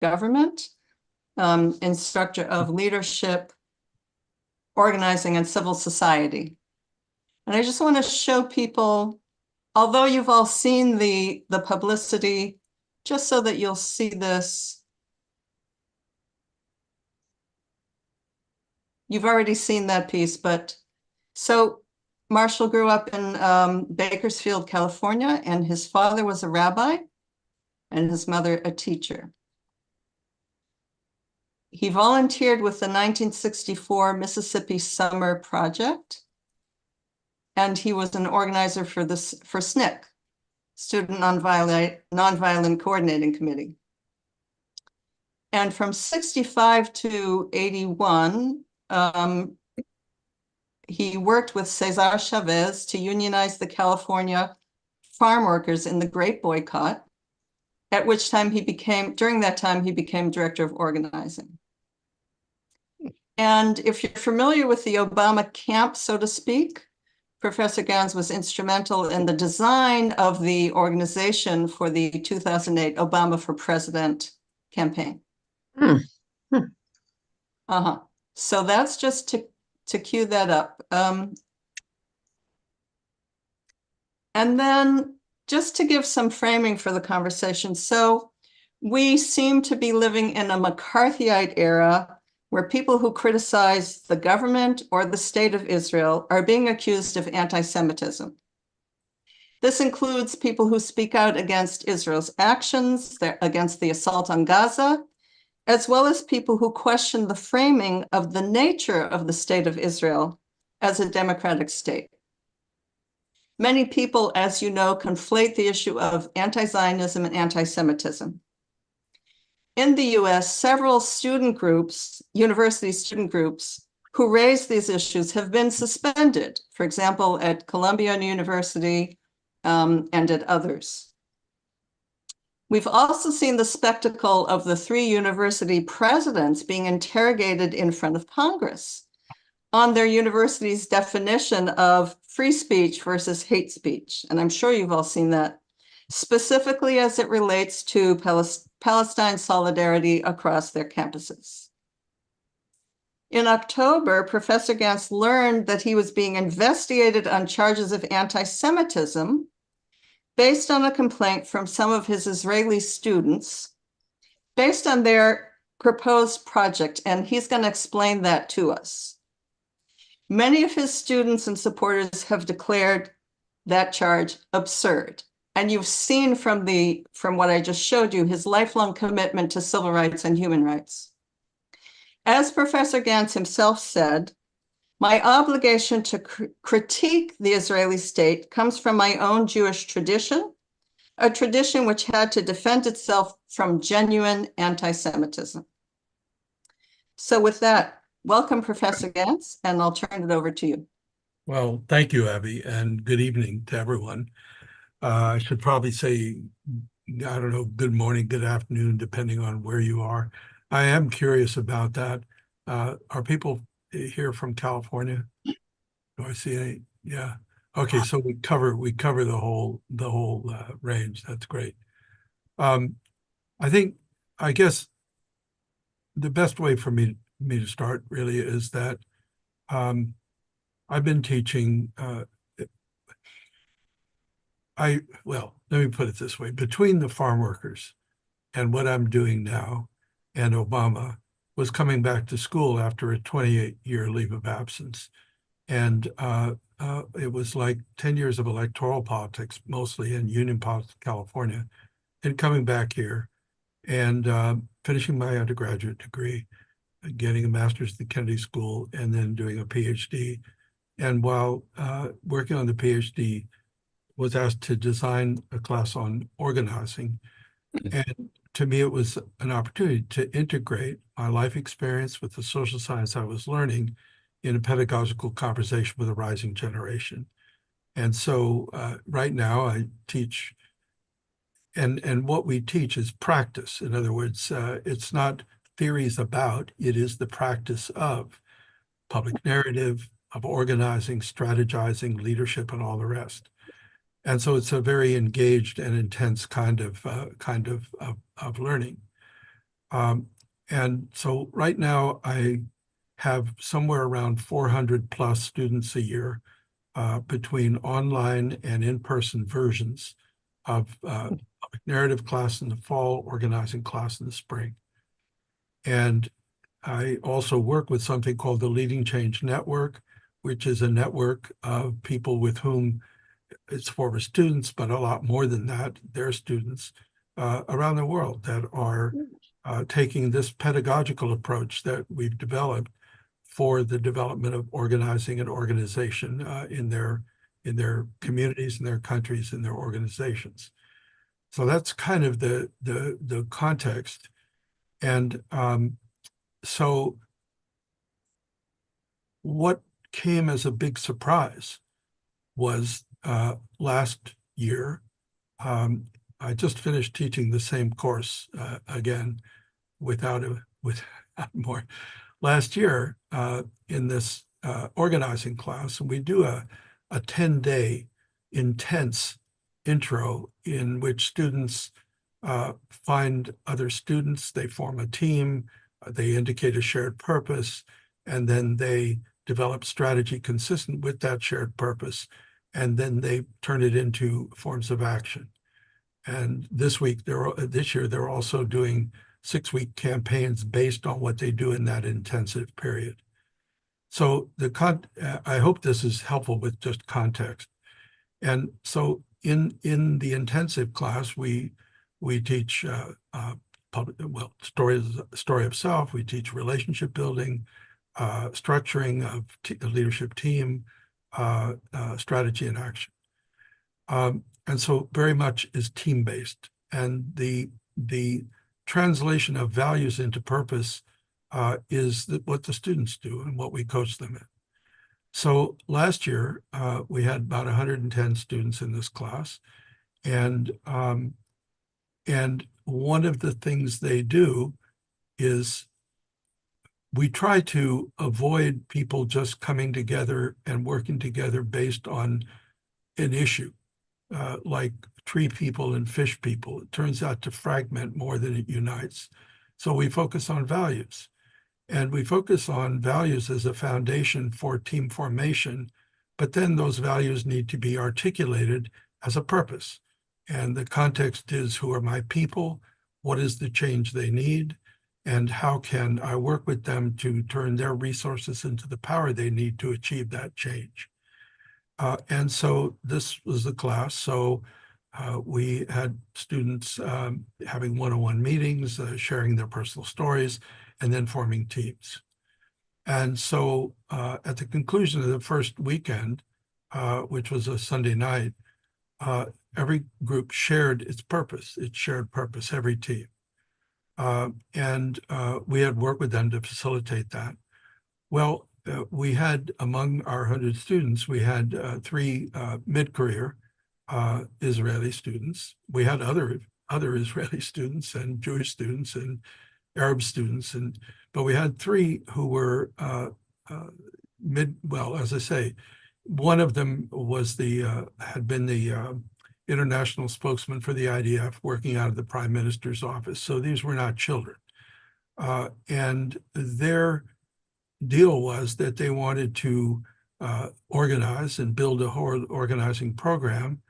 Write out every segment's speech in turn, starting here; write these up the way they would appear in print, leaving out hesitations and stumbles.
government, Instructor of Leadership, Organizing, and Civil Society. And I just want to show people, although you've all seen the publicity, just so that you'll see this. You've already seen that piece, but so Marshall grew up in Bakersfield, California, and his father was a rabbi and his mother a teacher. He volunteered with the 1964 Mississippi Summer Project, and he was an organizer for SNCC, Student Nonviolent Coordinating Committee. And from 65 to 81, he worked with Cesar Chavez to unionize the California farm workers in the Great Boycott, at which time during that time, he became director of organizing. And if you're familiar with the Obama camp, so to speak, Professor Ganz was instrumental in the design of the organization for the 2008 Obama for President campaign. So that's just to cue that up. And then just to give some framing for the conversation. So we seem to be living in a McCarthyite era where people who criticize the government or the state of Israel are being accused of anti-Semitism. This includes people who speak out against Israel's actions, against the assault on Gaza, as well as people who question the framing of the nature of the state of Israel as a democratic state. Many people, as you know, conflate the issue of anti-Zionism and anti-Semitism. In the US, several student groups, university student groups, who raise these issues have been suspended, for example, at Columbia University and at others. We've also seen the spectacle of the 3 university presidents being interrogated in front of Congress on their university's definition of free speech versus hate speech. And I'm sure you've all seen that, specifically as it relates to Palestine solidarity across their campuses. In October, Professor Ganz learned that he was being investigated on charges of anti-Semitism based on a complaint from some of his Israeli students based on their proposed project, and he's going to explain that to us. Many of his students and supporters have declared that charge absurd. And you've seen from what I just showed you, his lifelong commitment to civil rights and human rights. As Professor Ganz himself said, my obligation to critique the Israeli state comes from my own Jewish tradition, a tradition which had to defend itself from genuine anti-Semitism. So with that, welcome, Professor Ganz, and I'll turn it over to you. Well, thank you, Abby, and good evening to everyone. I should probably say, I don't know, good morning, good afternoon, depending on where you are. I am curious about that. Are people here from California? Do I see any? Yeah. Okay, so we cover the whole range. That's great. I guess the best way for me to start really is that I've been teaching. Well, let me put it this way: between the farm workers and what I'm doing now, and Obama was coming back to school after a 28-year leave of absence, and it was like 10 years of electoral politics, mostly in union politics, California, and coming back here and finishing my undergraduate degree, getting a master's at the Kennedy School, and then doing a PhD. And while working on the PhD, was asked to design a class on organizing. And to me, it was an opportunity to integrate my life experience with the social science I was learning in a pedagogical conversation with a rising generation. And so right now I teach, and what we teach is practice. In other words, it's not theories about, it is the practice of public narrative, of organizing, strategizing, leadership, and all the rest. And so it's a very engaged and intense kind of learning. And so right now I have somewhere around 400 plus students a year between online and in-person versions of narrative class in the fall, organizing class in the spring. And I also work with something called the Leading Change Network, which is a network of people with whom it's former students, but a lot more than that, they're students around the world that are taking this pedagogical approach that we've developed for the development of organizing and organization in their communities, in their countries, in their organizations. So that's kind of the context. And so what came as a big surprise was last year, I just finished teaching the same course again without more. Last year in this organizing class, and we do a 10-day intense intro in which students find other students, they form a team, they indicate a shared purpose, and then they develop strategy consistent with that shared purpose, and then they turn it into forms of action. And this year, they're also doing 6-week campaigns based on what they do in that intensive period. So I hope this is helpful with just context. And so in the intensive class, we teach story of self. We teach relationship building, structuring of a leadership team, strategy and action. And so very much is team-based. And the translation of values into purpose is what the students do and what we coach them in. So last year, we had about 110 students in this class. And one of the things they do is we try to avoid people just coming together and working together based on an issue, like tree people and fish people. It turns out to fragment more than it unites. So we focus on values. And we focus on values as a foundation for team formation, but then those values need to be articulated as a purpose. And the context is, who are my people? What is the change they need? And how can I work with them to turn their resources into the power they need to achieve that change? And so this was the class. So we had students having one-on-one meetings, sharing their personal stories, and then forming teams. And so at the conclusion of the first weekend, which was a Sunday night, every group shared its purpose. It shared purpose, every team. And we had worked with them to facilitate that. Well, we had, among our 100 students, we had 3 mid-career Israeli students. We had other Israeli students and Jewish students and Arab students, but we had 3 who were as I say, one of them was had been the international spokesman for the IDF, working out of the Prime Minister's office. So these were not children. And their deal was that they wanted to organize and build a whole organizing program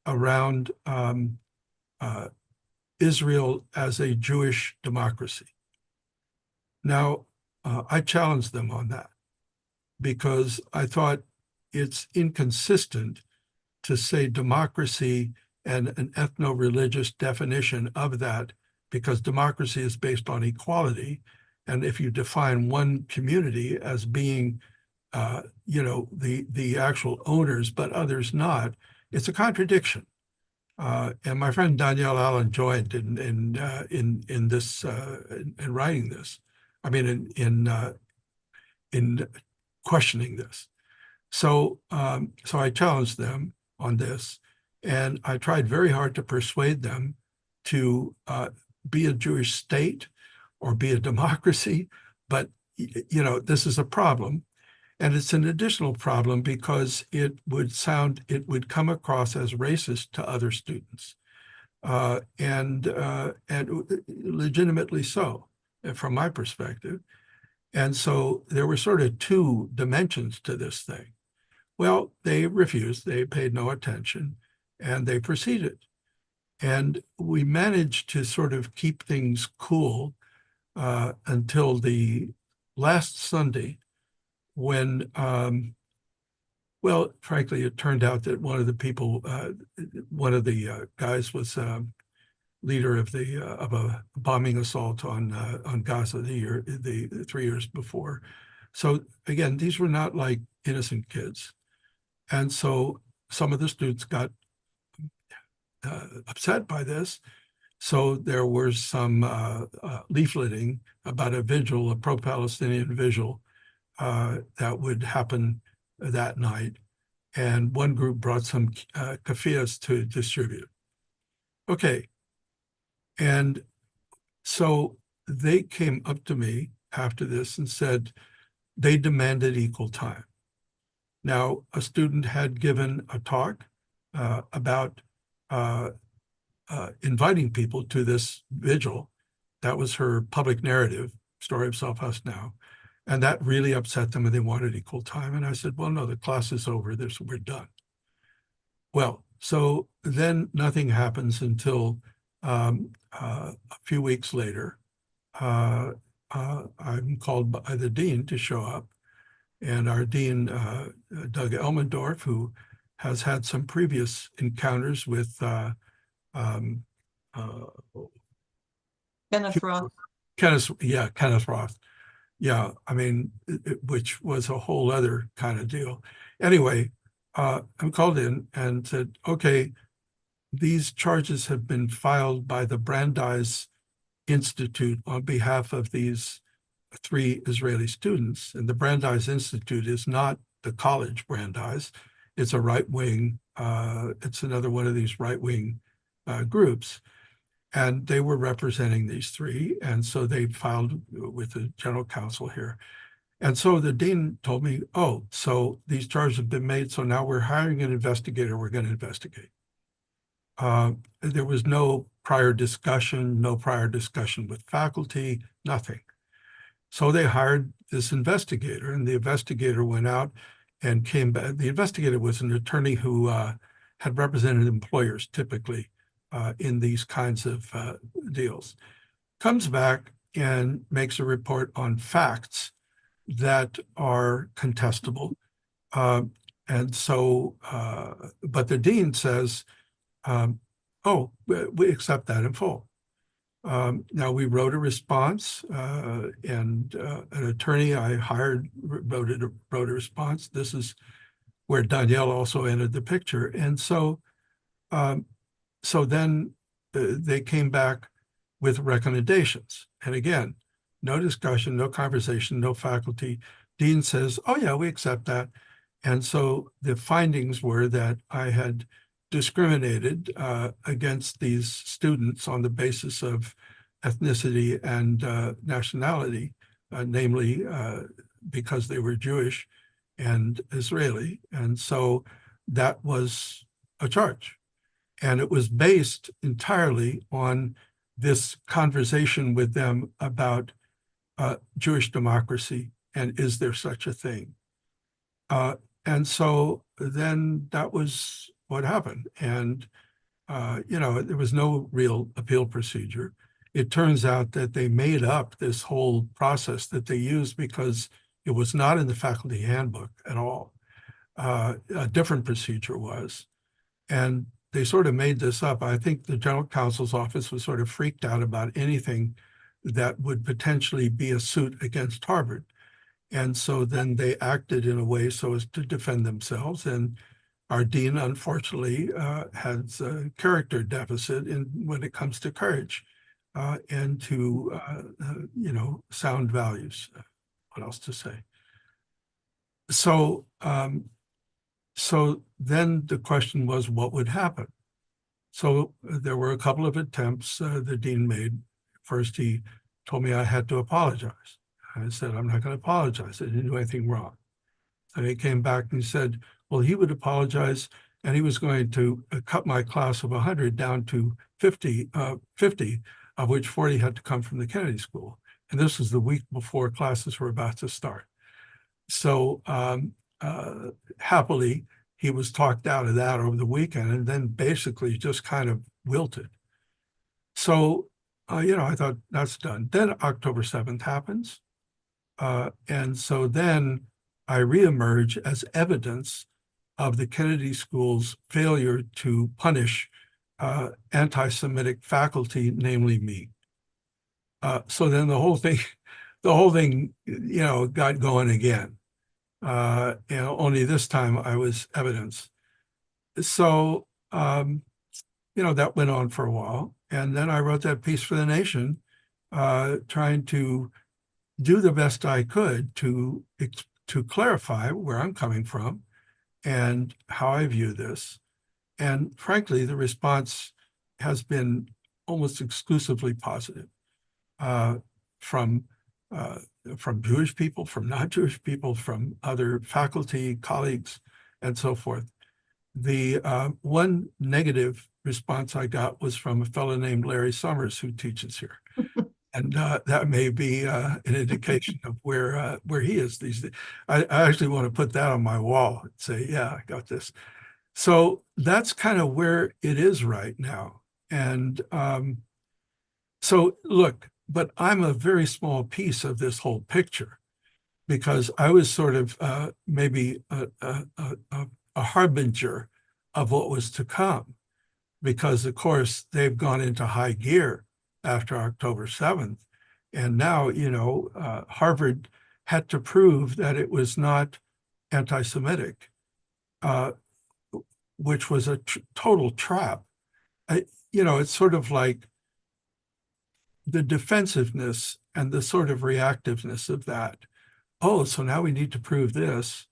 around Israel as a Jewish democracy. Now, I challenged them on that because I thought it's inconsistent to say democracy and an ethno-religious definition of that, because democracy is based on equality. And if you define one community as being, the actual owners, but others not, it's a contradiction. And my friend Danielle Allen joined in this in writing this. I mean, in questioning this. So I challenged them on this, and I tried very hard to persuade them to be a Jewish state or be a democracy. But this is a problem. And it's an additional problem because it would come across as racist to other students. and legitimately so, from my perspective. And so there were sort of two dimensions to this thing. Well, they refused, they paid no attention, and they proceeded. And we managed to sort of keep things cool until the last Sunday when, well, frankly, it turned out that one of the people, one of the guys was leader of a bombing assault on Gaza the 3 years before. So again, these were not like innocent kids. And so some of the students got upset by this. So there was some leafleting about a vigil, a pro-Palestinian vigil that would happen that night. And one group brought some keffiyehs to distribute. Okay. And so they came up to me after this and said they demanded equal time. Now, a student had given a talk about inviting people to this vigil. That was her public narrative, Story of Self-Us Now. And that really upset them and they wanted equal time. And I said, well, no, the class is over. We're done. Well, so then nothing happens until a few weeks later. I'm called by the dean to show up. And our dean, Doug Elmendorf, who has had some previous encounters with Kenneth Roth. Kenneth Roth. Yeah, I mean, which was a whole other kind of deal. Anyway, I'm called in and said, okay, these charges have been filed by the Brandeis Institute on behalf of these 3 Israeli students. And the Brandeis Institute is not the college Brandeis. It's a right-wing, it's another one of these right-wing groups. And they were representing these 3. And so they filed with the general counsel here. And so the dean told me, oh, so these charges have been made. So now we're hiring an investigator. We're going to investigate. There was no prior discussion with faculty, nothing. So they hired this investigator, and the investigator went out and came back. The investigator was an attorney who had represented employers typically in these kinds of deals. Comes back and makes a report on facts that are contestable. And so, but the dean says, oh, we accept that in full. Now we wrote a response, and an attorney I hired wrote a response. This is where Danielle also entered the picture. And so, so then they came back with recommendations. And again, no discussion, no conversation, no faculty. Dean says, oh yeah, we accept that. And so the findings were that I had discriminated against these students on the basis of ethnicity and nationality, namely because they were Jewish and Israeli. And so that was a charge. And it was based entirely on this conversation with them about Jewish democracy and is there such a thing? And so then that was what happened. And, you know, there was no real appeal procedure. It turns out that they made up this whole process that they used because it was not in the faculty handbook at all. A different procedure was. And they sort of made this up. I think the general counsel's office was sort of freaked out about anything that would potentially be a suit against Harvard. And so then they acted in a way so as to defend themselves. And our dean, unfortunately, has a character deficit when it comes to courage and to, you know, sound values. What else to say? So, so then the question was, what would happen? So there were a couple of attempts the dean made. First, he told me I had to apologize. I said, I'm not going to apologize. I didn't do anything wrong. And he came back and he said, well, he would apologize and he was going to cut my class of 100 down to 50, 50, of which 40 had to come from the Kennedy School. And this was the week before classes were about to start. So happily, he was talked out of that over the weekend and then basically just kind of wilted. So, I thought that's done. Then October 7th happens. And so then I reemerge as evidence of the Kennedy School's failure to punish anti-Semitic faculty, namely me. So then the whole thing, got going again. Only this time I was evidence. So, that went on for a while. And then I wrote that piece for The Nation, trying to do the best I could to clarify where I'm coming from and how I view this. And frankly, the response has been almost exclusively positive from Jewish people, from non-Jewish people, from other faculty, colleagues, and so forth. The one negative response I got was from a fellow named Larry Summers, who teaches here. And that may be an indication of where he is these days. I actually want to put that on my wall and say, yeah, I got this. So that's kind of where it is right now. And so look, but I'm a very small piece of this whole picture, because I was sort of maybe a harbinger of what was to come, because of course they've gone into high gear after October 7th. And now, Harvard had to prove that it was not anti-Semitic, which was a total trap. It's sort of like the defensiveness and the sort of reactiveness of that. Oh, so now we need to prove this.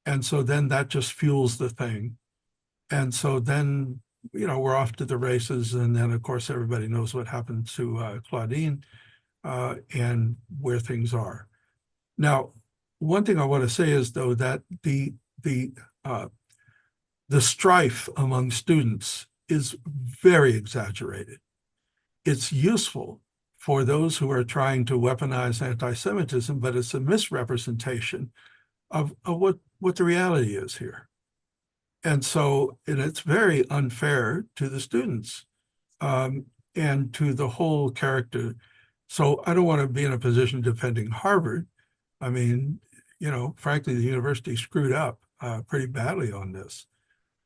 And so then that just fuels the thing. And so then, we're off to the races. And then, of course, everybody knows what happened to Claudine and where things are. Now, one thing I want to say is, though, that the strife among students is very exaggerated. It's useful for those who are trying to weaponize anti-Semitism, but it's a misrepresentation of what the reality is here. And so, it's very unfair to the students and to the whole character. So I don't want to be in a position defending Harvard. I mean, frankly, the university screwed up pretty badly on this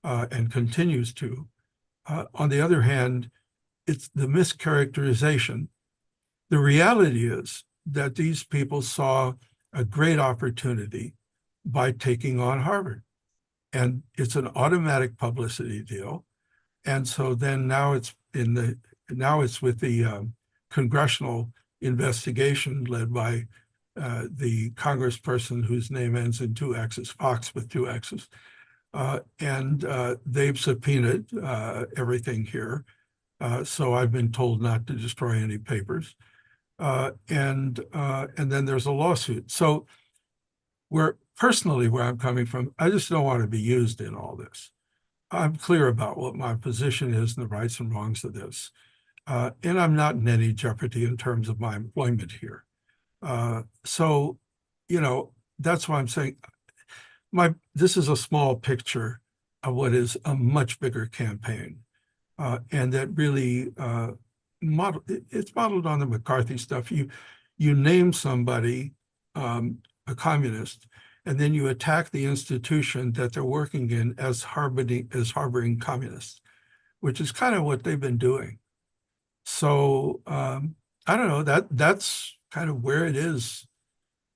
and continues to. On the other hand, it's the mischaracterization. The reality is that these people saw a great opportunity by taking on Harvard. And it's an automatic publicity deal. And so then now it's with the congressional investigation led by the congressperson whose name ends in 2 X's, Fox with 2 X's. And they've subpoenaed everything here. So I've been told not to destroy any papers. And then there's a lawsuit. So where I'm coming from, I just don't want to be used in all this. I'm clear about what my position is and the rights and wrongs of this. And I'm not in any jeopardy in terms of my employment here. So, that's why I'm saying this is a small picture of what is a much bigger campaign. And that really it's modeled on the McCarthy stuff. You name somebody a communist, and then you attack the institution that they're working in as harboring communists, which is kind of what they've been doing. So I don't know, that's kind of where it is.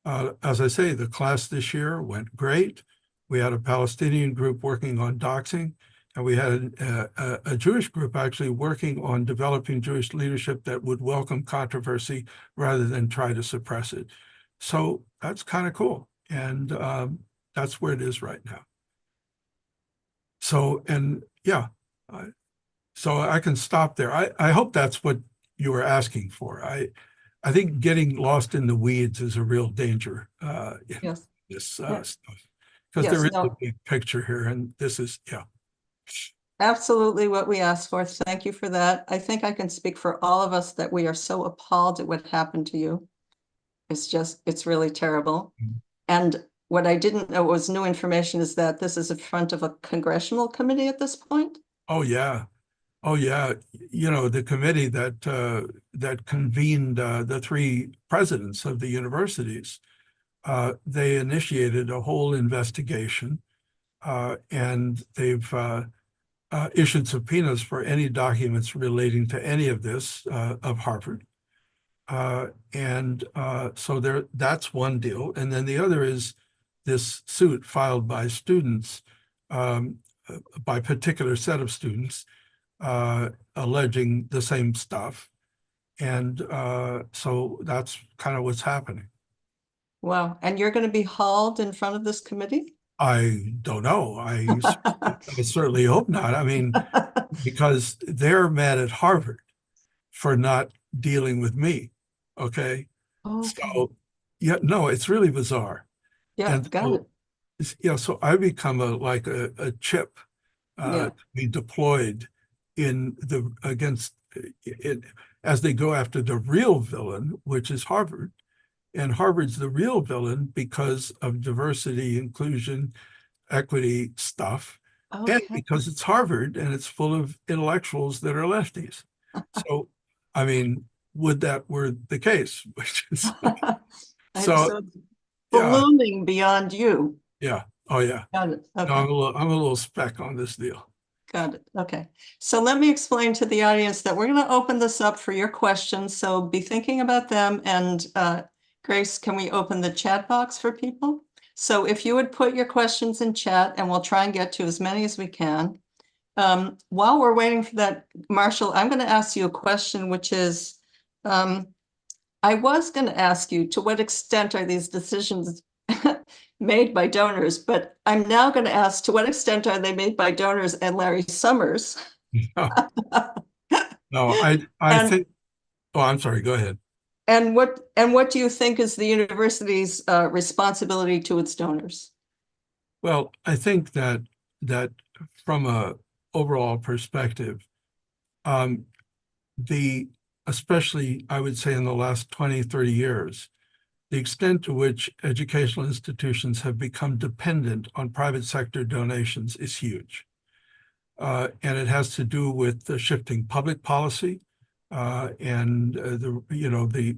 As I say, the class this year went great. We had a Palestinian group working on doxing, and we had a Jewish group actually working on developing Jewish leadership that would welcome controversy rather than try to suppress it. So that's kind of cool. And that's where it is right now. So, and yeah, so I can stop there. I hope that's what you were asking for. I think getting lost in the weeds is a real danger in Yes. this Yes. stuff, because Yes, there is no. a big picture here, and this is, yeah. Absolutely what we asked for. Thank you for that. I think I can speak for all of us that we are so appalled at what happened to you. It's really terrible. And what I didn't know was new information is that this is in front of a congressional committee at this point. Oh, yeah. Oh, yeah. You know, the committee that convened the three presidents of the universities, they initiated a whole investigation, and they've issued subpoenas for any documents relating to any of this of Harvard. So that's one deal. And then the other is this suit filed by students, by a particular set of students, alleging the same stuff. And so that's kind of what's happening. Wow. And you're going to be hauled in front of this committee? I don't know. I certainly hope not. I mean, because they're mad at Harvard for not dealing with me. Okay. Okay. So, yeah, no, it's really bizarre. Yeah, And got so, it. so I become like a chip Yeah. to be deployed in against it as they go after the real villain, which is Harvard. And Harvard's the real villain because of diversity, inclusion, equity stuff, and Okay. because it's Harvard and it's full of intellectuals that are lefties. So, I mean, would that were the case, which is so, So yeah, ballooning beyond you. yeah, oh yeah. Got it. No, Okay. I'm a little speck on this deal. Got it. Okay. So let me explain to the audience that we're going to open this up for your questions. So be thinking about them. And Grace, can we open the chat box for people? So if you would put your questions in chat, and we'll try and get to as many as we can. While we're waiting for that, Marshall, I'm going to ask you a question, which is, I was going to ask you, to what extent are these decisions made by donors? But I'm now going to ask, to what extent are they made by donors and Larry Summers? No, no, I And think, oh, I'm sorry, go ahead. what do you think is the university's responsibility to its donors? Well, I think that from a overall perspective, um, especially I would say in the last 20, 30 years, the extent to which educational institutions have become dependent on private sector donations is huge. And it has to do with the shifting public policy and the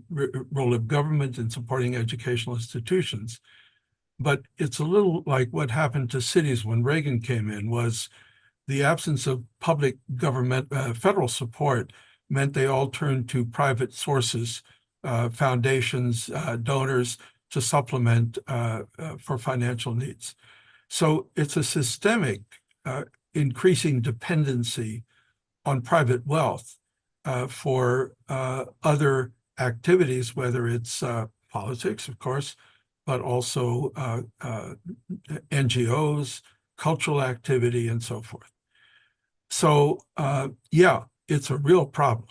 role of government in supporting educational institutions. But it's a little like what happened to cities when Reagan came in, was the absence of public government, federal support meant they all turned to private sources, foundations, donors to supplement for financial needs. So it's a systemic increasing dependency on private wealth for other activities, whether it's politics, of course, but also NGOs, cultural activity, and so forth. So, yeah, it's a real problem.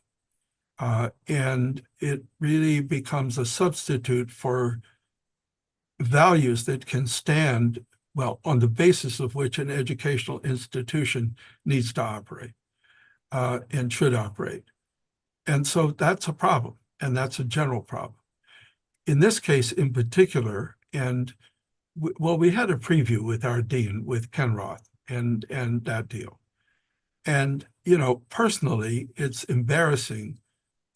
And it really becomes a substitute for values that can stand, well, on the basis of which an educational institution needs to operate and should operate. And so that's a problem, and that's a general problem. In this case in particular, and well, we had a preview with our dean, with Ken Roth, and that deal. And, personally, it's embarrassing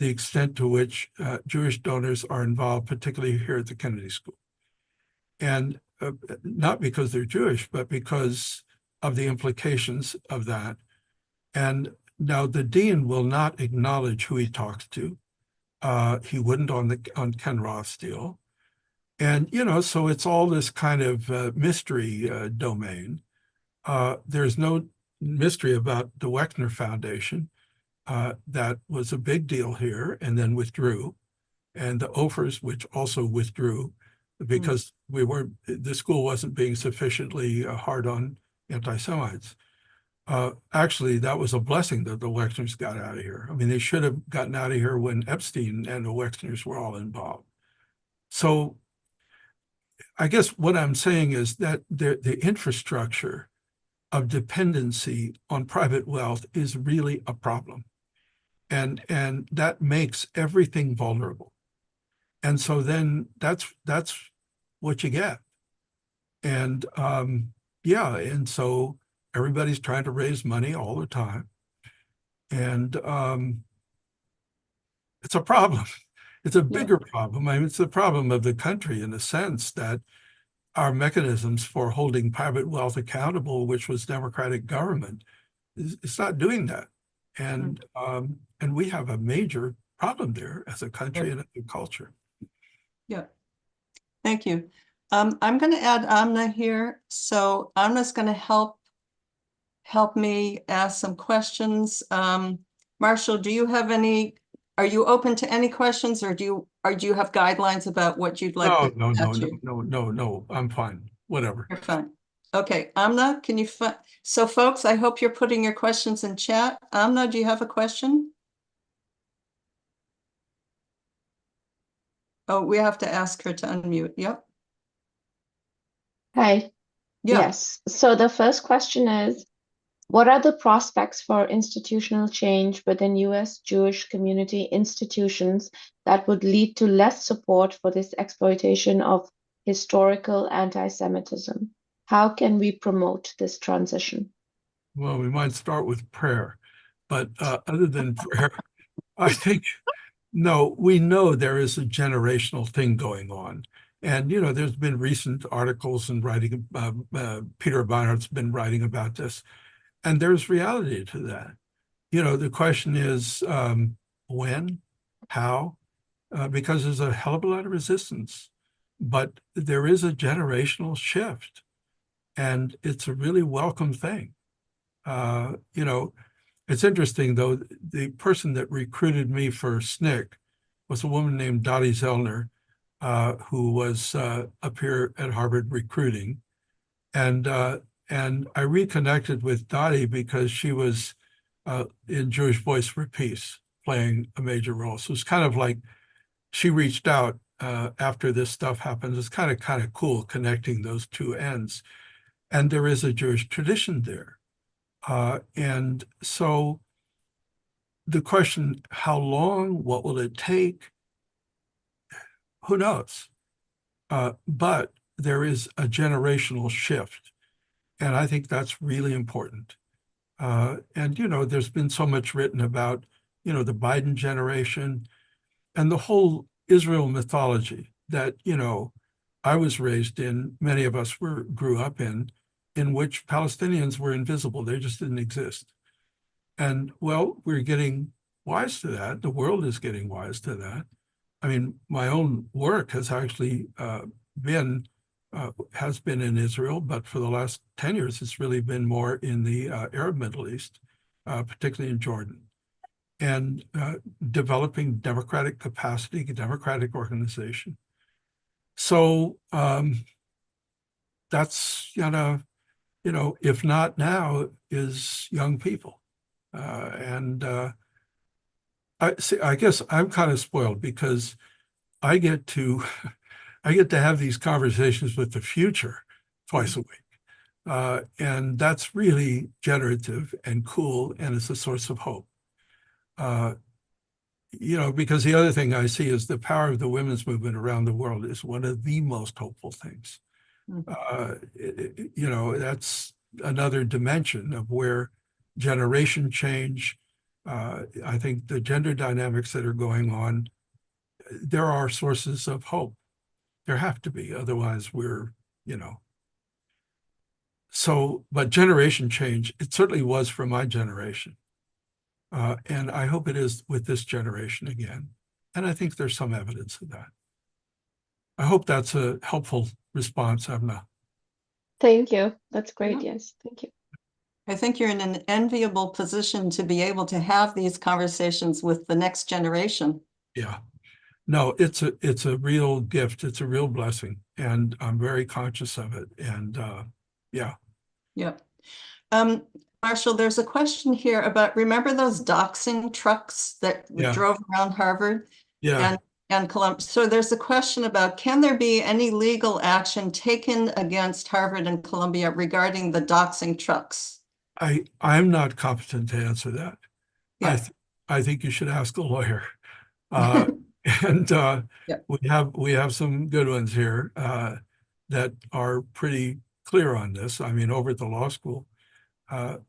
the extent to which Jewish donors are involved, particularly here at the Kennedy School. And not because they're Jewish, but because of the implications of that. And now the dean will not acknowledge who he talks to. He wouldn't on Ken Roth's deal. And, so it's all this kind of mystery domain. There's no mystery about the Wexner Foundation. That was a big deal here and then withdrew. And the Ophers, which also withdrew because the school wasn't being sufficiently hard on anti-Semites. Actually, that was a blessing that the Wexners got out of here. I mean, they should have gotten out of here when Epstein and the Wexners were all involved. So I guess what I'm saying is that the infrastructure of dependency on private wealth is really a problem. And that makes everything vulnerable. And so then that's what you get. And yeah, and so everybody's trying to raise money all the time. And it's a problem. It's a bigger problem. I mean, it's the problem of the country in the sense that our mechanisms for holding private wealth accountable, which was democratic government, it's not doing that. And we have a major problem there as a country and as a culture. Yeah, thank you. I'm going to add Amna here. So Amna's going to help me ask some questions. Marshall, do you have any? Are you open to any questions, or do you have guidelines about what you'd like to add to? No. I'm fine. Whatever. You're fine. Okay, Amna, can you so folks, I hope you're putting your questions in chat. Amna, do you have a question? Oh, we have to ask her to unmute. Yep. Hi. Yeah. Yes. So the first question is, what are the prospects for institutional change within US Jewish community institutions that would lead to less support for this exploitation of historical anti-Semitism? How can we promote this transition? Well, we might start with prayer, but other than prayer, I think, no, we know there is a generational thing going on. And, you know, there's been recent articles and writing, Peter Beinart's been writing about this, and there's reality to that. You know, the question is when, how, because there's a hell of a lot of resistance, but there is a generational shift, and it's a really welcome thing. You know, it's interesting, though, the person that recruited me for SNCC was a woman named Dottie Zellner, who was up here at Harvard recruiting. And I reconnected with Dottie because she was in Jewish Voice for Peace, playing a major role. So it's kind of like she reached out after this stuff happens. It's kind of cool connecting those two ends. And there is a Jewish tradition there. And so the question, how long, what will it take? Who knows? But there is a generational shift. And I think that's really important. And, you know, there's been so much written about, you know, the Biden generation and the whole Israel mythology that, you know, I was raised in, many of us grew up in which Palestinians were invisible. They just didn't exist. And, well, we're getting wise to that. The world is getting wise to that. I mean, my own work has actually been in Israel, but for the last 10 years, it's really been more in the Arab Middle East, particularly in Jordan, and developing democratic capacity, democratic organization. So that's, you know, if not now, is young people. I guess I'm kind of spoiled because I get to have these conversations with the future twice a week. And that's really generative and cool, and it's a source of hope. You know, because the other thing I see is the power of the women's movement around the world is one of the most hopeful things. You know, that's another dimension of where generation change, I think the gender dynamics that are going on, there are sources of hope. There have to be, otherwise we're, you know. So, but generation change, it certainly was for my generation. And I hope it is with this generation again. And I think there's some evidence of that. I hope that's a helpful response, Emma. Thank you. That's great. Yes, thank you. I think you're in an enviable position to be able to have these conversations with the next generation. Yeah. No, it's a real gift. It's a real blessing. And I'm very conscious of it. And yeah. Yeah. Marshall, there's a question here about, remember those doxing trucks that drove around Harvard? Yeah. And and Columbia. So there's a question about, can there be any legal action taken against Harvard and Columbia regarding the doxing trucks? I'm not competent to answer that. Yeah. I think you should ask a lawyer. And Yeah. we have some good ones here that are pretty clear on this. I mean, over at the law school. So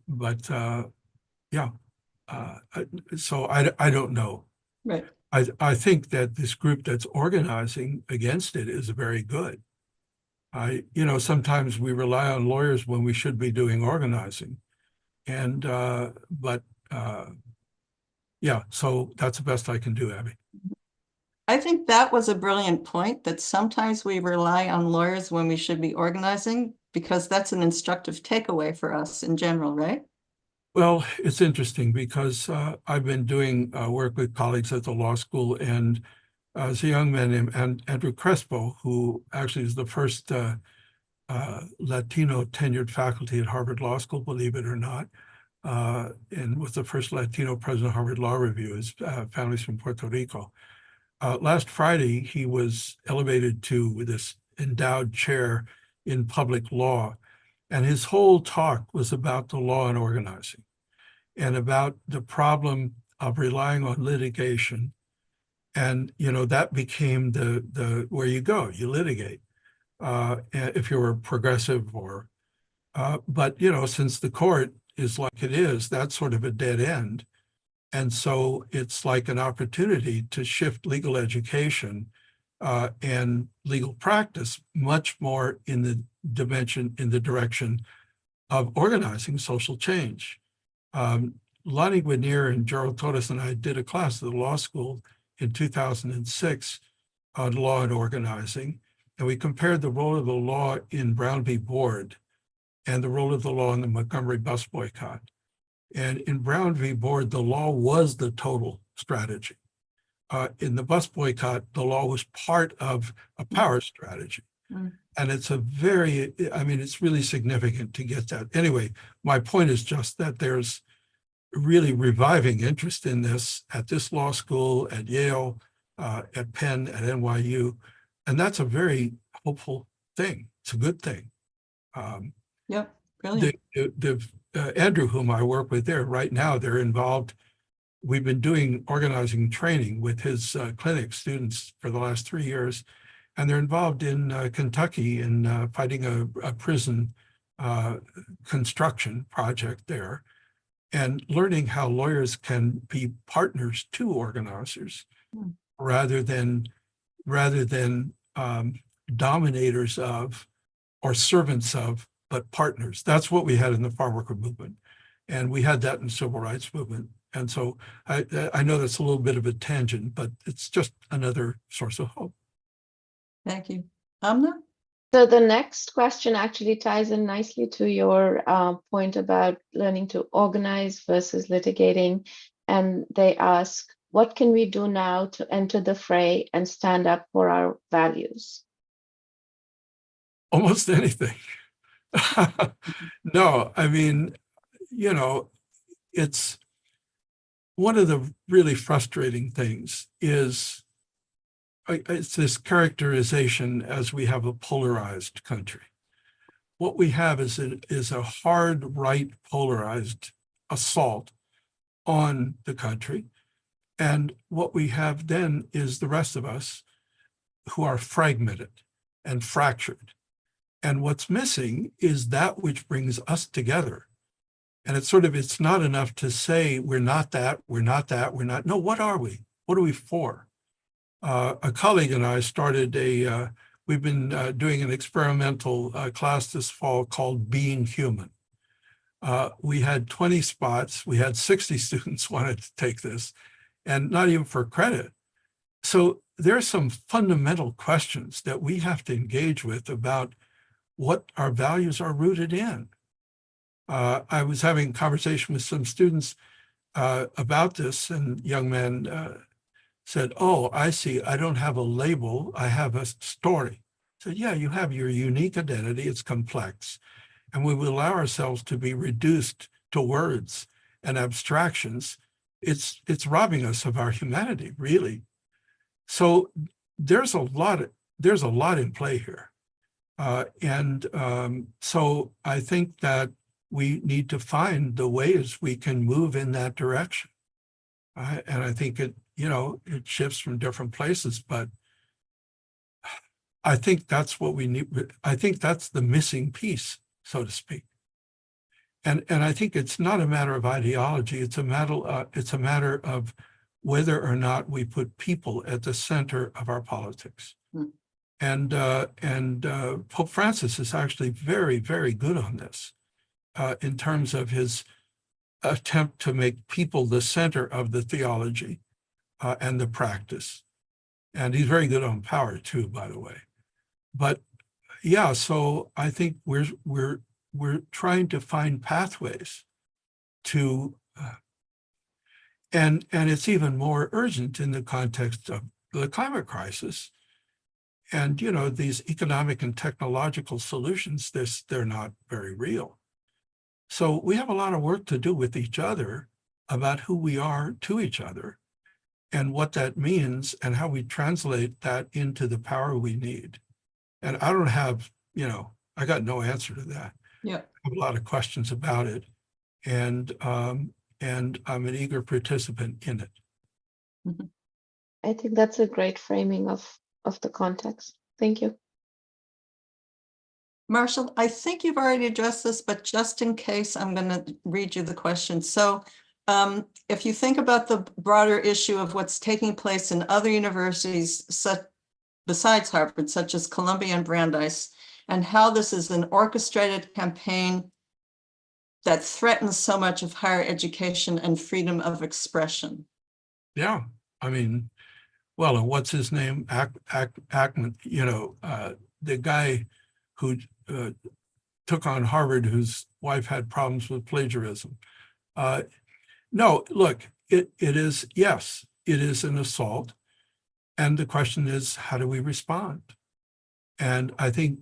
I don't know. Right. I think that this group that's organizing against it is very good. Sometimes we rely on lawyers when we should be doing organizing. And so that's the best I can do, Abby. I think that was a brilliant point, that sometimes we rely on lawyers when we should be organizing, because that's an instructive takeaway for us in general, right? Well, it's interesting because I've been doing work with colleagues at the law school, and as a young man named Andrew Crespo, who actually is the first Latino tenured faculty at Harvard Law School, believe it or not, and was the first Latino president of Harvard Law Review. His family's from Puerto Rico. Last Friday, he was elevated to this endowed chair in public law. And his whole talk was about the law and organizing and about the problem of relying on litigation. And, that became the where you go, you litigate. If you're a progressive but, since the court is like it is, that's sort of a dead end. And so it's like an opportunity to shift legal education and legal practice much more in the direction of organizing social change. Lonnie Guinier and Gerald Torres and I did a class at the law school in 2006 on law and organizing, and we compared the role of the law in Brown v. Board and the role of the law in the Montgomery bus boycott. And in Brown v. Board, the law was the total strategy. In the bus boycott, the law was part of a power strategy. Mm. And it's it's really significant to get that. Anyway, my point is just that there's really reviving interest in this at this law school, at Yale, at Penn, at NYU. And that's a very hopeful thing. It's a good thing. Yep, brilliant. Andrew, whom I work with there right now, they're involved. We've been doing organizing training with his clinic students for the last 3 years, and they're involved in Kentucky in fighting a prison construction project there, and learning how lawyers can be partners to organizers rather than dominators of or servants of, but partners. That's what we had in the farm worker movement. And we had that in the civil rights movement. And so I know that's a little bit of a tangent, but it's just another source of hope. Thank you. Amna? So the next question actually ties in nicely to your point about learning to organize versus litigating. And they ask, what can we do now to enter the fray and stand up for our values? Almost anything. No, I mean, it's one of the really frustrating things is it's this characterization as we have a polarized country. What we have is a hard right polarized assault on the country. And what we have then is the rest of us who are fragmented and fractured. And what's missing is that which brings us together. And it's not enough to say we're not that, we're not that, we're not. No, what are we? What are we for? A colleague and I started we've been doing an experimental class this fall called Being Human. We had 20 spots. We had 60 students wanted to take this, and not even for credit. So there are some fundamental questions that we have to engage with about what our values are rooted in. I was having a conversation with some students about this, and young man said, "Oh, I see, I don't have a label, I have a story." I said, "Yeah, you have your unique identity, it's complex. And when we allow ourselves to be reduced to words and abstractions, it's robbing us of our humanity, really." So there's a lot in play here. So I think that we need to find the ways we can move in that direction. And I think it shifts from different places, but I think that's what we need. I think that's the missing piece, so to speak. And I think it's not a matter of ideology. It's a matter of whether or not we put people at the center of our politics. And Pope Francis is actually very, very good on this in terms of his attempt to make people the center of the theology and the practice. And he's very good on power too, by the way. But yeah, so I think we're trying to find pathways to, and it's even more urgent in the context of the climate crisis. And these economic and technological solutions, they're not very real. So we have a lot of work to do with each other about who we are to each other and what that means and how we translate that into the power we need. And I don't have, I got no answer to that. Yeah. I have a lot of questions about it. And I'm an eager participant in it. Mm-hmm. I think that's a great framing of the context. Thank you. Marshall, I think you've already addressed this, but just in case, I'm going to read you the question. So if you think about the broader issue of what's taking place in other universities besides Harvard, such as Columbia and Brandeis, and how this is an orchestrated campaign that threatens so much of higher education and freedom of expression. Yeah, I mean, well, and what's his name? Ackman, the guy who took on Harvard, whose wife had problems with plagiarism. No, look, it is, yes, it is an assault. And the question is, how do we respond? And I think,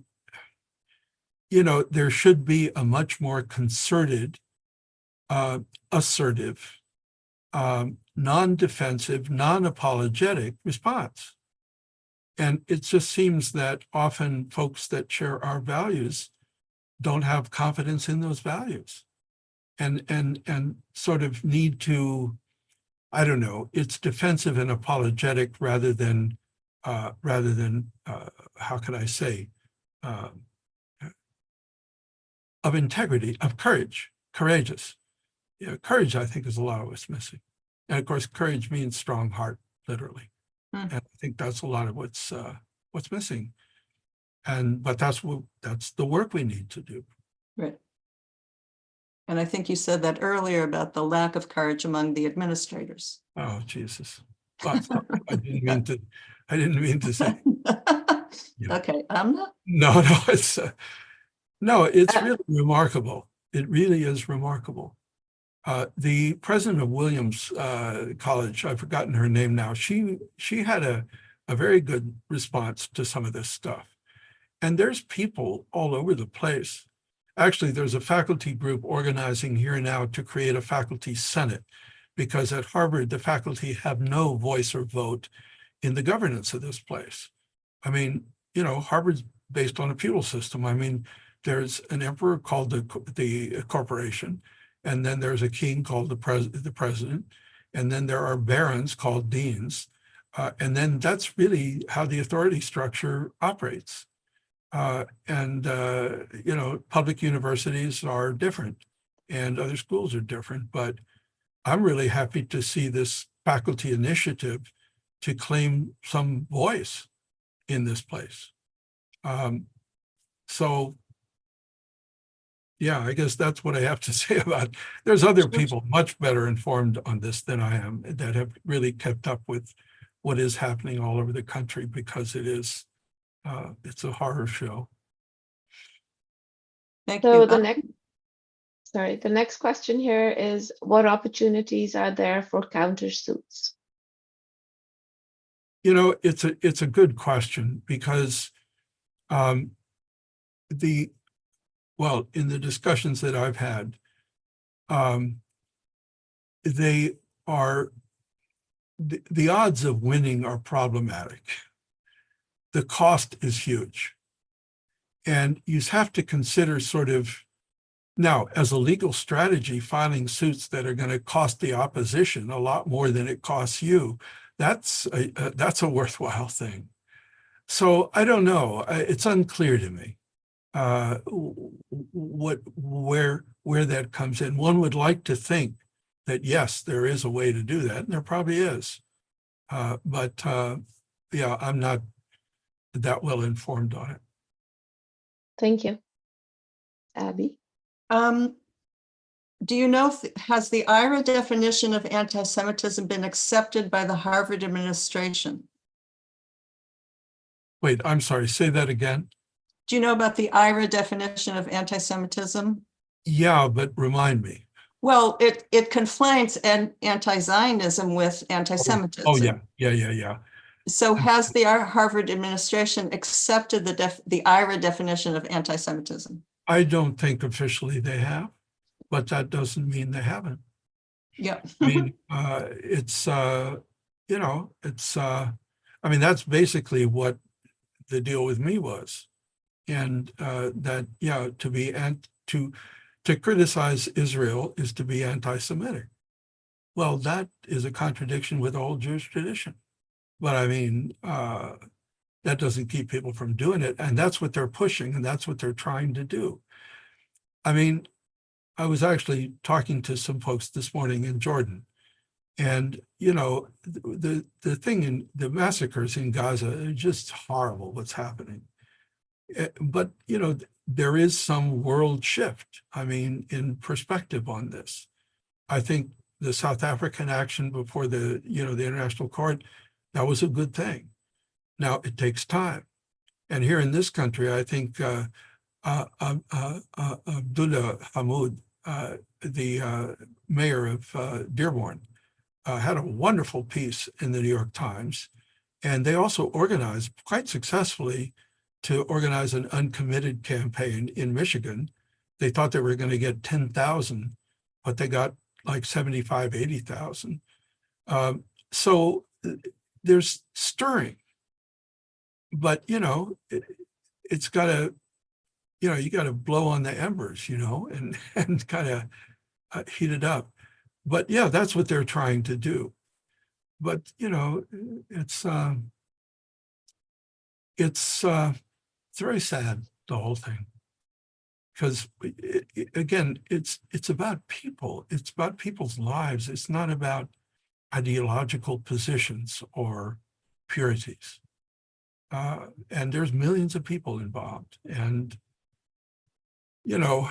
there should be a much more concerted, assertive, non-defensive, non-apologetic response. And it just seems that often folks that share our values don't have confidence in those values and sort of need to, I don't know, it's defensive and apologetic rather than how can I say, of integrity, of courageous. Courage, I think, is a lot of what's missing. And of course, courage means strong heart, literally. And I think that's a lot of what's missing. But that's the work we need to do. Right. And I think you said that earlier about the lack of courage among the administrators. Oh, Jesus. Well, I didn't mean to say. Yeah. Okay, I'm not. No, it's really remarkable. It really is remarkable. The president of Williams College, I've forgotten her name now, she had a very good response to some of this stuff. And there's people all over the place. Actually, there's a faculty group organizing here now to create a faculty senate, because at Harvard, the faculty have no voice or vote in the governance of this place. I mean, Harvard's based on a feudal system. I mean, there's an emperor called the corporation, and then there's a king called the president, and then there are barons called deans, and then that's really how the authority structure operates. Public universities are different, and other schools are different. But I'm really happy to see this faculty initiative to claim some voice in this place. So. Yeah, I guess that's what I have to say about it. There's other people much better informed on this than I am that have really kept up with what is happening all over the country, because it's a horror show. Thank you. The next question here is, what opportunities are there for countersuits? It's a good question, because in the discussions that I've had, they are the odds of winning are problematic. The cost is huge. And you have to consider sort of, now, as a legal strategy, filing suits that are going to cost the opposition a lot more than it costs you, that's a worthwhile thing. So I don't know. It's unclear to me where that comes in. One would like to think that, yes, there is a way to do that, and there probably is. But yeah, I'm not that well informed on it. Thank you. Abby? Do you know, has the IRA definition of anti-Semitism been accepted by the Harvard administration? Wait, I'm sorry, say that again. Do you know about the IRA definition of anti-Semitism? Yeah, but remind me. Well, it conflates anti-Zionism with anti-Semitism. Oh, yeah. So has the Harvard administration accepted the IRA definition of anti-Semitism? I don't think officially they have, but that doesn't mean they haven't. Yeah. I mean, it's, I mean, that's basically what the deal with me was. And that, yeah, to criticize Israel is to be anti-Semitic. Well, that is a contradiction with the whole Jewish tradition. But I mean, that doesn't keep people from doing it. And that's what they're pushing, and that's what they're trying to do. I mean, I was actually talking to some folks this morning in Jordan. And, you know, the thing in the massacres in Gaza are just horrible what's happening. But, you know, there is some world shift, I mean, in perspective on this. I think the South African action before the International Court, that was a good thing. Now, it takes time. And here in this country, I think Abdullah Hamoud, the mayor of Dearborn, had a wonderful piece in the New York Times. And they also organized quite successfully to organize an uncommitted campaign in Michigan. They thought they were going to get 10,000, but they got like 75, 80,000. So there's stirring, but, you know, it's got to, you know, you got to blow on the embers, you know, and kind of heat it up. But yeah, that's what they're trying to do. But, you know, it's very sad, the whole thing, because again, it's about people. It's about people's lives. It's not about ideological positions or purities. And there's millions of people involved, and, you know,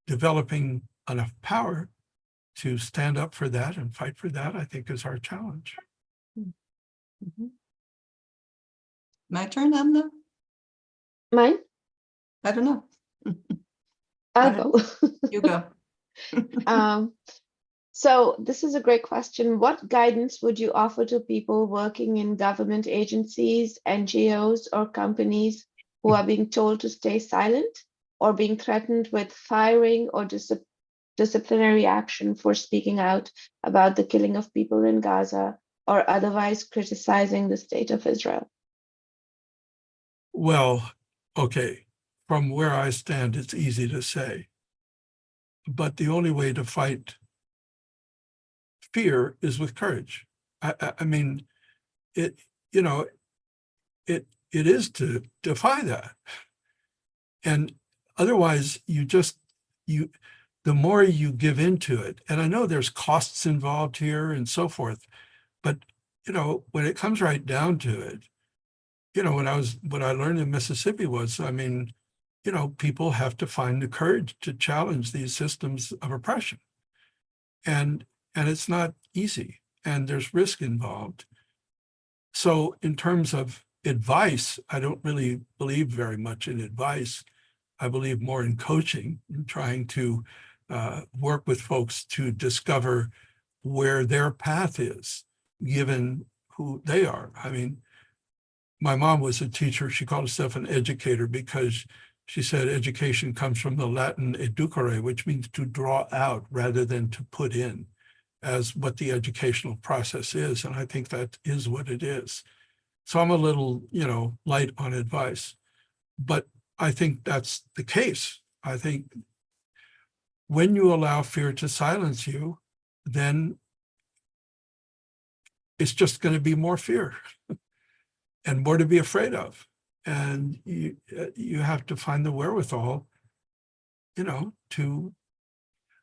developing enough power to stand up for that and fight for that, I think, is our challenge. Mm-hmm. My turn, Amna? Mine? I don't know. I'll go. You go. So this is a great question. What guidance would you offer to people working in government agencies, NGOs, or companies who are being told to stay silent or being threatened with firing or disciplinary action for speaking out about the killing of people in Gaza or otherwise criticizing the state of Israel? Well, okay, from where I stand, it's easy to say, but the only way to fight fear is with courage. I mean, it is to defy that. And otherwise, the more you give into it, and I know there's costs involved here and so forth, but, you know, when it comes right down to it, you know, what I learned in Mississippi was, I mean, you know, people have to find the courage to challenge these systems of oppression. And it's not easy, and there's risk involved. So in terms of advice, I don't really believe very much in advice. I believe more in coaching, in trying to work with folks to discover where their path is, given who they are. I mean, my mom was a teacher. She called herself an educator because she said education comes from the Latin educare, which means to draw out rather than to put in. as what the educational process is. And I think that is what it is. So I'm a little, light on advice, but I think that's the case. I think when you allow fear to silence you, then it's just going to be more fear and more to be afraid of. And you have to find the wherewithal, to,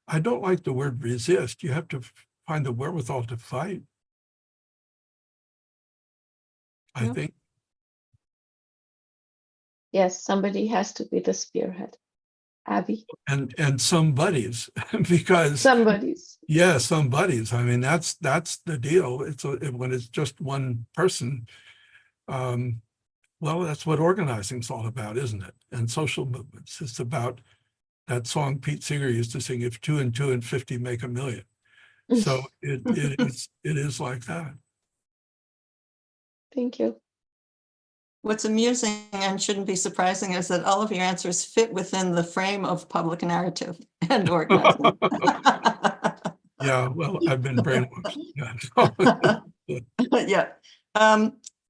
I don't like the word resist. You have to find the wherewithal to fight. I Yeah. think. Yes, somebody has to be the spearhead. Abby, And some buddies, because somebody's. yeah, some buddies. I mean, that's the deal. When it's just one person, well, that's what organizing is all about, isn't it? And social movements. It's about that song Pete Seeger used to sing, if 2 and 2 and 50 make a million. So it is like that. Thank you. What's amusing and shouldn't be surprising is that all of your answers fit within the frame of public narrative and organizing. Yeah, well, I've been brainwashed. Yeah. Yeah.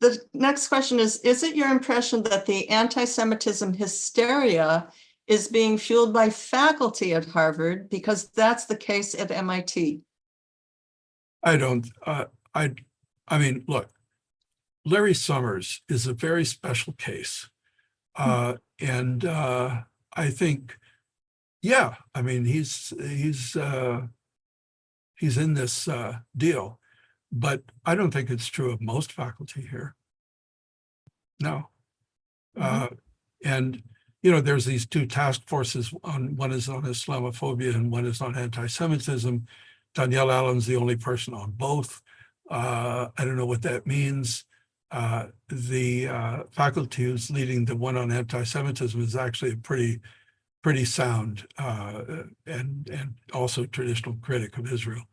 The next question is it your impression that the anti-Semitism hysteria is being fueled by faculty at Harvard, because that's the case at MIT? I don't, I mean, look, Larry Summers is a very special case. And I think, yeah, I mean, he's in this deal, but I don't think it's true of most faculty here. No. And, there's these two task forces. One is on Islamophobia and one is on anti-Semitism. Danielle Allen's the only person on both. I don't know what that means. The faculty who's leading the one on anti-Semitism is actually a pretty sound and also traditional critic of Israel.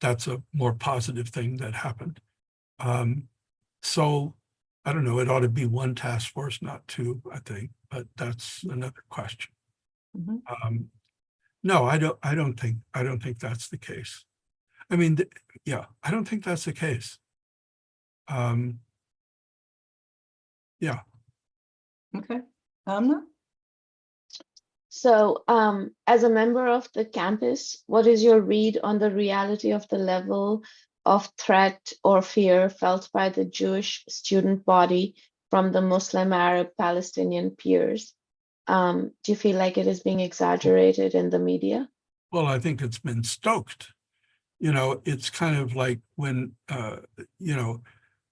That's a more positive thing that happened. So I don't know, it ought to be one task force, not two, I think, but that's another question. No, I don't think that's the case. I mean, yeah, I don't think that's the case. Yeah. Okay. Amna? So, as a member of the campus, what is your read on the reality of the level of threat or fear felt by the Jewish student body from the Muslim, Arab, Palestinian peers? Do you feel like it is being exaggerated in the media? Well, I think it's been stoked. It's kind of like when,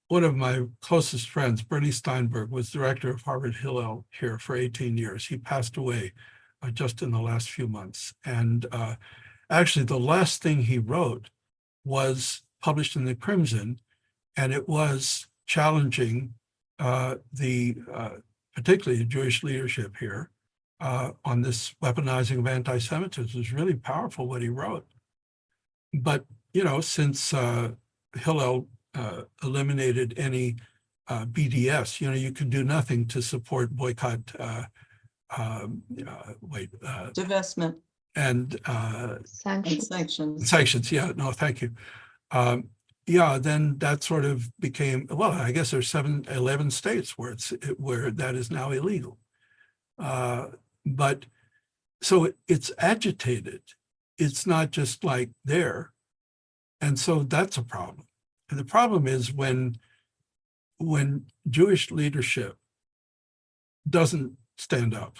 one of my closest friends, Bernie Steinberg, was director of Harvard Hillel here for 18 years. He passed away just in the last few months. And actually, the last thing he wrote was published in the Crimson, and it was challenging particularly the Jewish leadership here on this weaponizing of anti-Semitism. It was really powerful what he wrote. But, since Hillel eliminated any BDS, you can do nothing to support boycott, Divestment and Sanctions. sanctions. Yeah, no, thank you. Yeah, then that sort of became, well, I guess there's 11 states where that is now illegal. But so it's agitated. It's not just like there. And so that's a problem. And the problem is when Jewish leadership doesn't stand up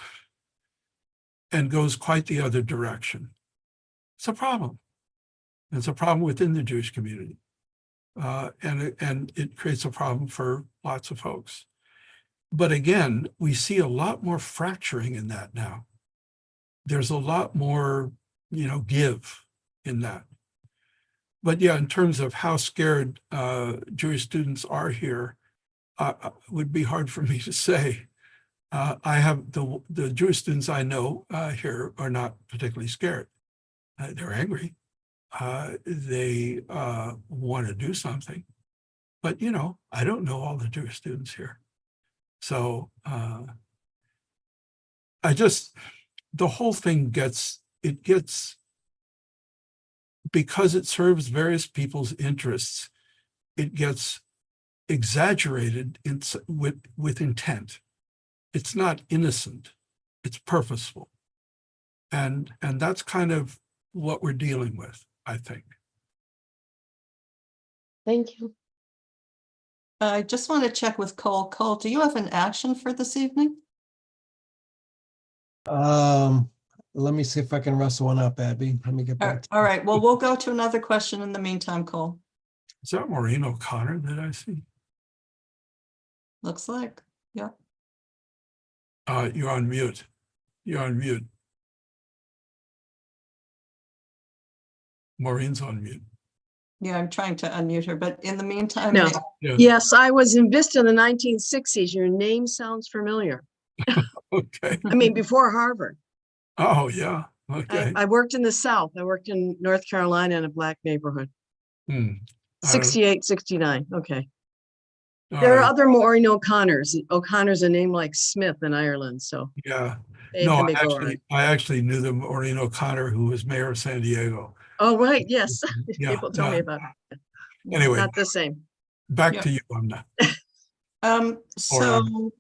and goes quite the other direction, it's a problem. It's a problem within the Jewish community. And it creates a problem for lots of folks. But again, we see a lot more fracturing in that now. There's a lot more, give in that. But yeah, in terms of how scared Jewish students are here, would be hard for me to say. I have the Jewish students I know here are not particularly scared. They're angry. They want to do something. But, I don't know all the Jewish students here. So the whole thing gets because it serves various people's interests, it gets exaggerated with intent. It's not innocent, it's purposeful. And that's kind of what we're dealing with, I think. Thank you. I just want to check with Cole. Cole, do you have an action for this evening? Let me see if I can rustle one up, Abby. Let me get back. All right. Well, we'll go to another question in the meantime, Cole. Is that Maureen O'Connor that I see? Looks like, yeah. You're on mute. You're on mute. Maureen's on mute. Yeah, I'm trying to unmute her, but in the meantime, No. Yeah. Yes, I was in Vista in the 1960s. Your name sounds familiar. Okay. I mean, before Harvard. Oh, yeah. Okay. I worked in the South. I worked in North Carolina in a Black neighborhood. Hmm. 68, 69. Okay. All There are right. other Maureen O'Connors. O'Connor's a name like Smith in Ireland. So Yeah. they No, may go around. I actually knew the Maureen O'Connor who was mayor of San Diego. Oh, right. Yes. Yeah. People tell me Yeah. about it. Anyway, Not the same. back Yeah. to you, Amna. So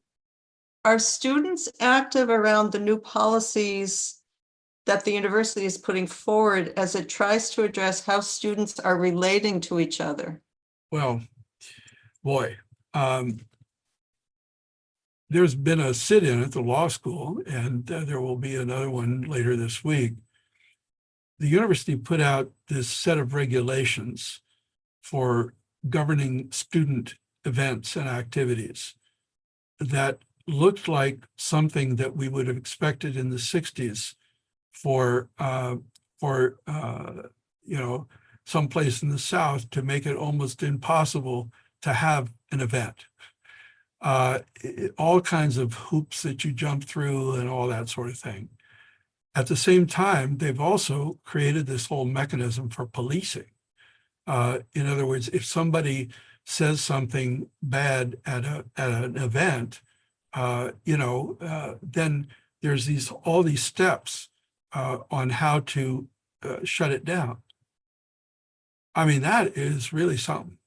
are students active around the new policies that the university is putting forward as it tries to address how students are relating to each other? Well, boy, there's been a sit-in at the law school, and there will be another one later this week. The university put out this set of regulations for governing student events and activities that looked like something that we would have expected in the 60s for you know, someplace in the South to make it almost impossible to have an event. All kinds of hoops that you jump through and all that sort of thing. At the same time, they've also created this whole mechanism for policing. In other words, if somebody says something bad at an event, you know, then there's all these steps on how to shut it down. I mean, that is really something.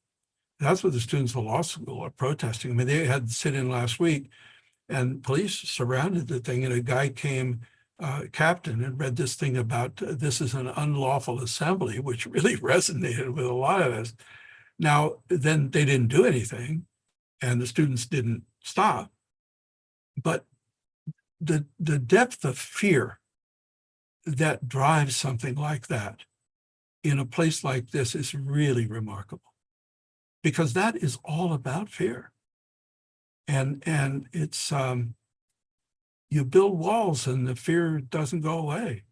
That's what the students of law school are protesting. I mean, they had to sit in last week and police surrounded the thing, and a guy came, captain, and read this thing about this is an unlawful assembly, which really resonated with a lot of us. Now, then they didn't do anything and the students didn't stop. But the depth of fear that drives something like that in a place like this is really remarkable, because that is all about fear. And it's, you build walls and the fear doesn't go away.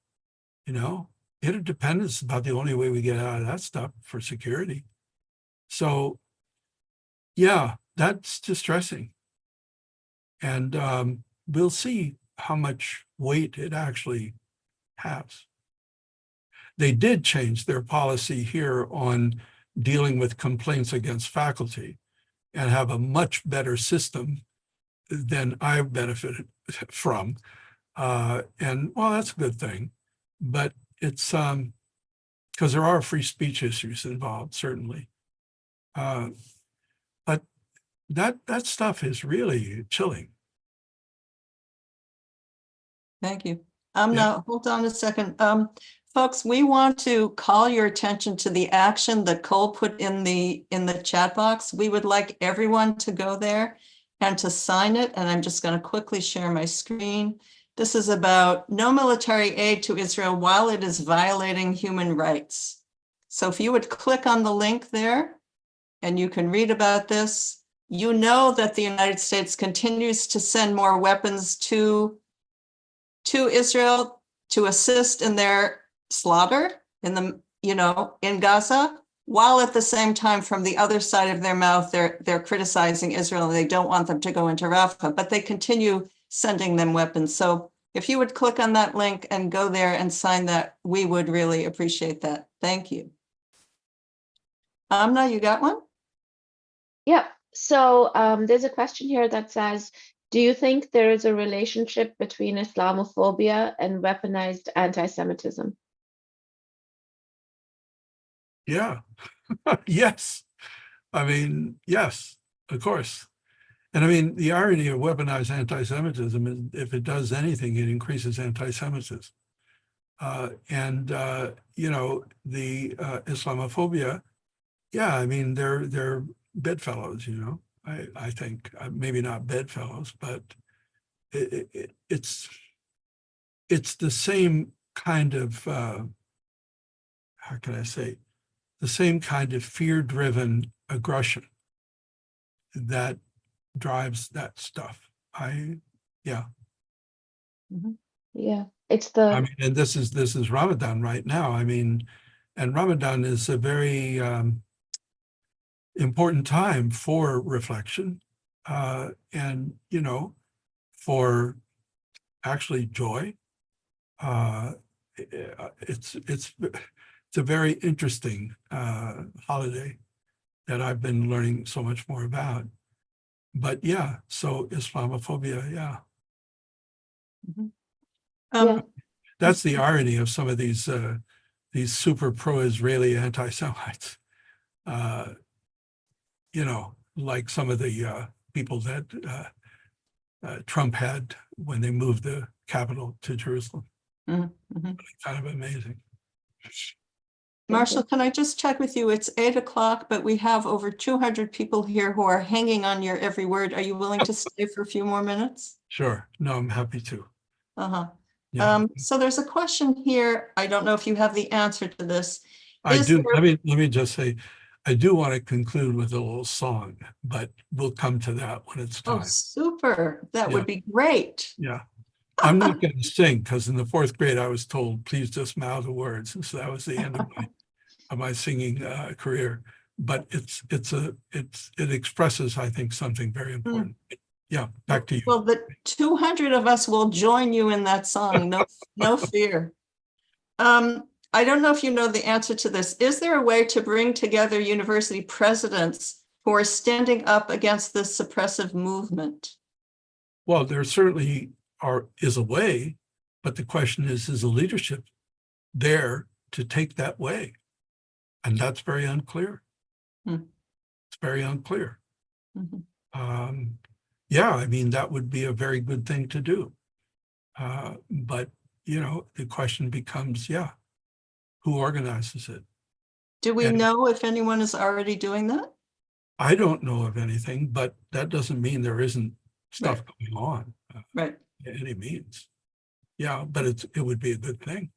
You know, interdependence is about the only way we get out of that stuff for security. So yeah, that's distressing. And we'll see how much weight it actually has. They did change their policy here on dealing with complaints against faculty and have a much better system than I've benefited from. And well, that's a good thing, but it's because there are free speech issues involved, certainly. But that stuff is really chilling. Thank you. Yeah. Now, hold on a second. Folks, we want to call your attention to the action that Cole put in the chat box. We would like everyone to go there and to sign it. And I'm just going to quickly share my screen. This is about no military aid to Israel while it is violating human rights. So if you would click on the link there and you can read about this, you know that the United States continues to send more weapons to Israel to assist in their slaughter in Gaza, while at the same time from the other side of their mouth, they're criticizing Israel and they don't want them to go into Rafah, but they continue sending them weapons. So if you would click on that link and go there and sign that, we would really appreciate that. Thank you. Amna, you got one? Yeah. So there's a question here that says, do you think there is a relationship between Islamophobia and weaponized anti-Semitism? Yeah. Yes. I mean, yes, of course. And I mean, the irony of weaponized anti-Semitism is if it does anything, it increases anti-Semitism. You know, the Islamophobia, yeah, I mean, they're bedfellows, you know, I think, maybe not bedfellows, but it's the same kind of, how can I say, the same kind of fear-driven aggression that drives that stuff. Yeah. Yeah, it's I the mean, and this is Ramadan right now. I mean, and Ramadan is a very important time for reflection, and you know, for actually joy. It's a very interesting holiday that I've been learning so much more about. But yeah, so Islamophobia, yeah. yeah. That's the irony of some of these super pro-Israeli anti-Semites. You know, like some of the people that Trump had when they moved the capital to Jerusalem. Mhm. Kind of amazing. Marshall, can I just check with you? It's 8 o'clock, but we have over 200 people here who are hanging on your every word. Are you willing to stay for a few more minutes? Sure. No, I'm happy to. Uh-huh. Yeah. So there's a question here. I don't know if you have the answer to this. I Is do. there- Let me just say, I do want to conclude with a little song, but we'll come to that when it's Oh, time. super. That Yeah. would be great. Yeah. I'm not going to sing because in the 4th grade I was told, please just mouth the words. And so that was the end of my singing career. But it expresses, I think, something very important. Yeah, back to you. Well, the 200 of us will join you in that song. No fear. I don't know if you know the answer to this. Is there a way to bring together university presidents who are standing up against this suppressive movement? Well, there certainly is a way, but the question is the leadership there to take that way? And that's very unclear. It's very unclear. Yeah, I mean, that would be a very good thing to do. But, you know, the question becomes, yeah, who organizes it? Do we And know if anyone is already doing that? I don't know of anything, but that doesn't mean there isn't stuff going on Right. by any means. Yeah, but it would be a good thing.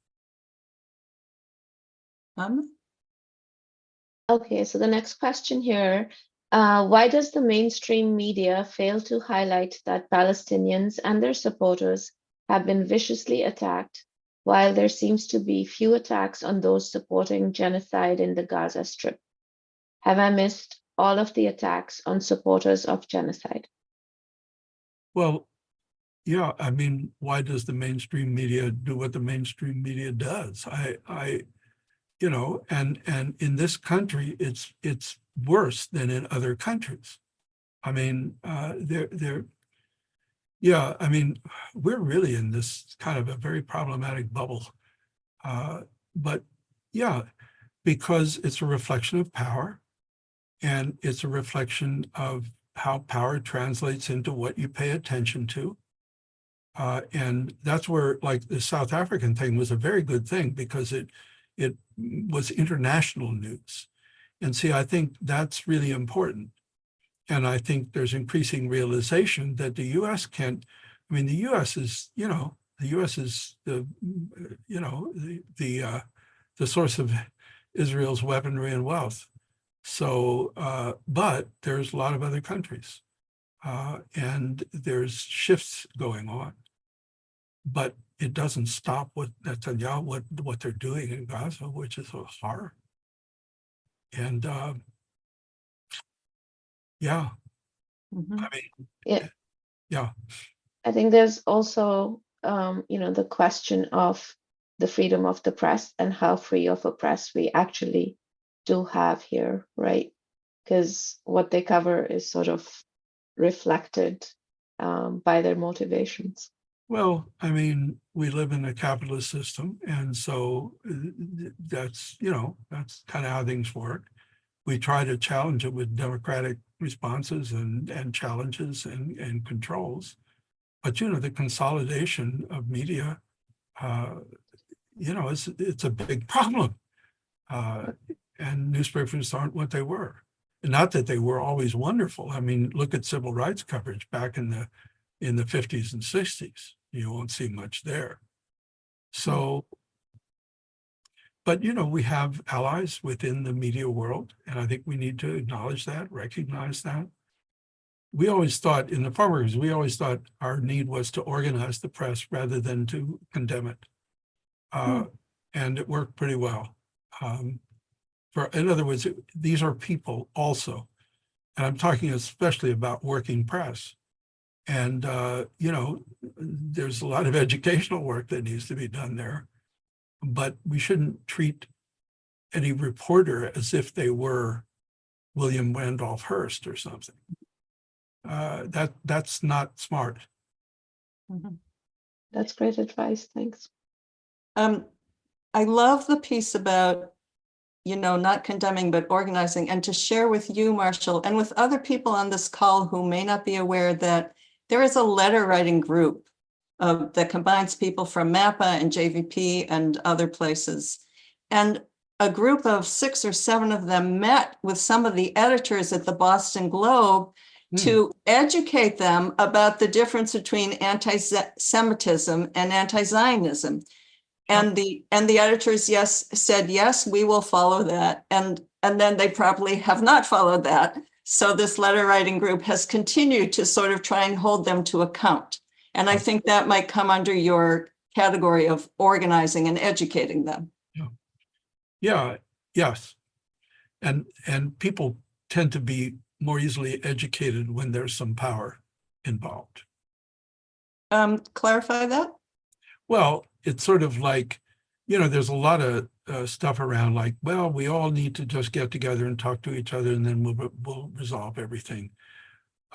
Okay, so the next question here, why does the mainstream media fail to highlight that Palestinians and their supporters have been viciously attacked, while there seems to be few attacks on those supporting genocide in the Gaza Strip? Have I missed all of the attacks on supporters of genocide? Well, yeah, I mean, why does the mainstream media do what the mainstream media does? You know, and in this country, it's worse than in other countries. I mean, yeah, I mean, we're really in this kind of a very problematic bubble. But yeah, because it's a reflection of power, and it's a reflection of how power translates into what you pay attention to. And that's where, like, the South African thing was a very good thing because it was international news. And see, I think that's really important. And I think there's increasing realization that the U.S. can't, I mean, the U.S. is, you know, the U.S. is the, you know, the source of Israel's weaponry and wealth. So, but there's a lot of other countries, and there's shifts going on. But it doesn't stop what Netanyahu, what they're doing in Gaza, which is a horror. And yeah, I mean, yeah. I think there's also, you know, the question of the freedom of the press and how free of a press we actually do have here, right? Because what they cover is sort of reflected by their motivations. Well, I mean, we live in a capitalist system, and so that's, that's kind of how things work. We try to challenge it with democratic responses and challenges and controls. But, the consolidation of media, it's a big problem. And newspapers aren't what they were. Not that they were always wonderful. I mean, look at civil rights coverage back in the 50s and 60s. You won't see much there. So, but we have allies within the media world, and I think we need to acknowledge that, recognize that. We always thought in the farmers, we always thought our need was to organize the press rather than to condemn it. And it worked pretty well. In other words, these are people also, and I'm talking especially about working press. And, there's a lot of educational work that needs to be done there, but we shouldn't treat any reporter as if they were William Randolph Hearst or something. That's not smart. That's great advice. Thanks. I love the piece about, not condemning, but organizing, and to share with you, Marshall, and with other people on this call who may not be aware that there is a letter writing group that combines people from MAPA and JVP and other places. And a group of 6 or 7 of them met with some of the editors at the Boston Globe to educate them about the difference between anti-Semitism and anti-Zionism. And the editors said, yes, we will follow that. And then they probably have not followed that. So this letter writing group has continued to sort of try and hold them to account. And I think that might come under your category of organizing and educating them. Yeah, yes. And people tend to be more easily educated when there's some power involved. Clarify that? Well, it's sort of like, there's a lot of stuff around like, well, we all need to just get together and talk to each other and then we'll resolve everything.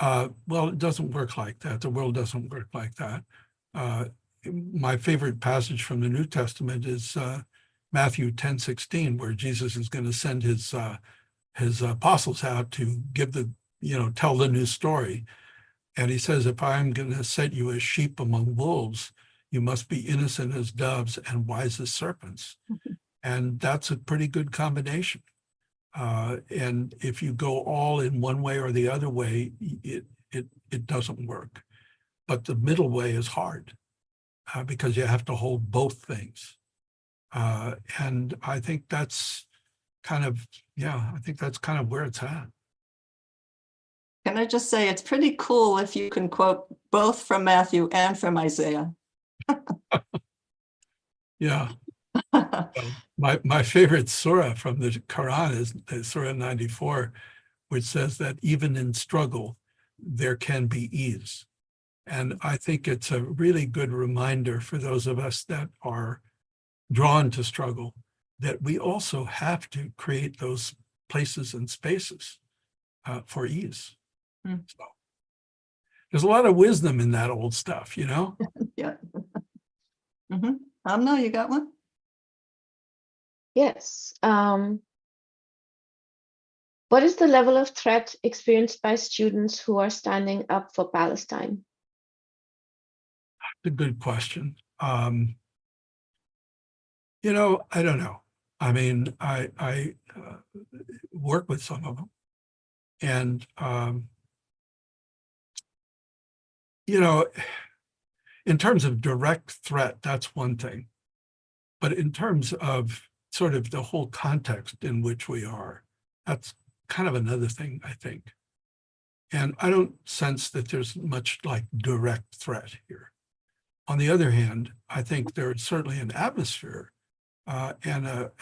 Well, it doesn't work like that. The world doesn't work like that. My favorite passage from the New Testament is Matthew 10:16, where Jesus is going to send his apostles out to give tell the new story. And he says, if I'm going to set you as sheep among wolves, you must be innocent as doves and wise as serpents. And that's a pretty good combination. And if you go all in one way or the other way, it doesn't work. But the middle way is hard because you have to hold both things. And I think that's kind of where it's at. Can I just say, it's pretty cool if you can quote both from Matthew and from Isaiah. Yeah. My favorite surah from the Quran is Surah 94, which says that even in struggle, there can be ease. And I think it's a really good reminder for those of us that are drawn to struggle that we also have to create those places and spaces for ease. So there's a lot of wisdom in that old stuff, Yeah. No, you got one? Yes. What is the level of threat experienced by students who are standing up for Palestine? A good question. I don't know. I mean, I work with some of them, and in terms of direct threat, that's one thing. But in terms of sort of the whole context in which we are, that's kind of another thing, I think. And I don't sense that there's much like direct threat here. On the other hand, I think there is certainly an atmosphere and a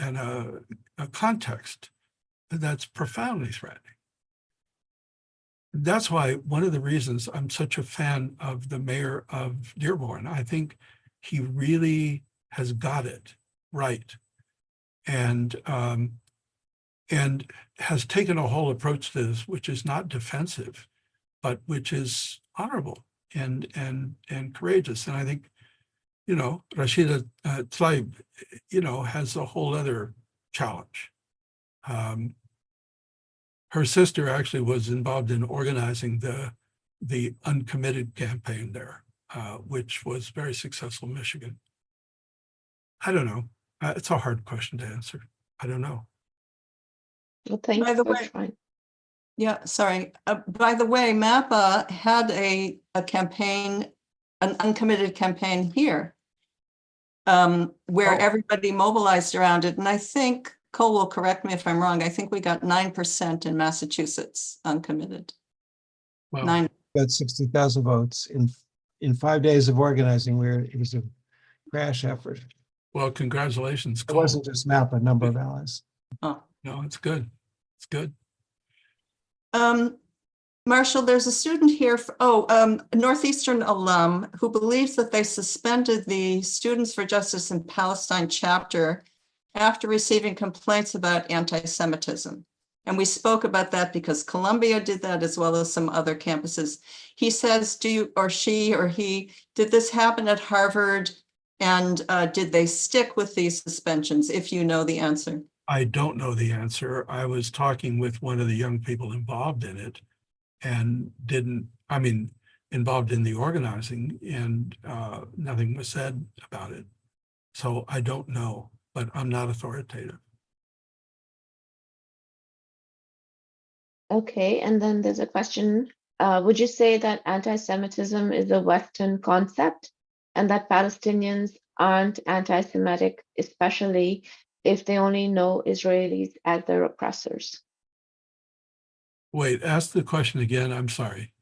context that's profoundly threatening. That's why one of the reasons I'm such a fan of the mayor of Dearborn. I think he really has got it right, and has taken a whole approach to this, which is not defensive, but which is honorable and courageous. And I think, Rashida Tlaib, has a whole other challenge. Her sister actually was involved in organizing the uncommitted campaign there, which was very successful in Michigan. I don't know. It's a hard question to answer. I don't know. Well, thanks By the for way- trying. Yeah, sorry. By the way, MAPA had a campaign, an uncommitted campaign here, where Oh. everybody mobilized around it. And I think, Cole will correct me if I'm wrong, I think we got 9% in Massachusetts uncommitted. Well, 9. Got 60,000 votes in 5 days of organizing. It was a crash effort. well, congratulations, It Cole. wasn't just MAP, a number of allies. Oh. No, it's good. It's good. Marshall, there's a student here, a Northeastern alum who believes that they suspended the Students for Justice in Palestine chapter after receiving complaints about anti-Semitism. And we spoke about that because Columbia did that as well as some other campuses. He says, do you, or she, or he, did this happen at Harvard? And did they stick with these suspensions, if you know the answer? I don't know the answer. I was talking with one of the young people involved in it and involved in the organizing, and nothing was said about it. So I don't know, but I'm not authoritative. Okay, and then there's a question. Would you say that anti-Semitism is a Western concept and that Palestinians aren't anti-Semitic, especially if they only know Israelis as their oppressors? Wait, ask the question again. I'm sorry.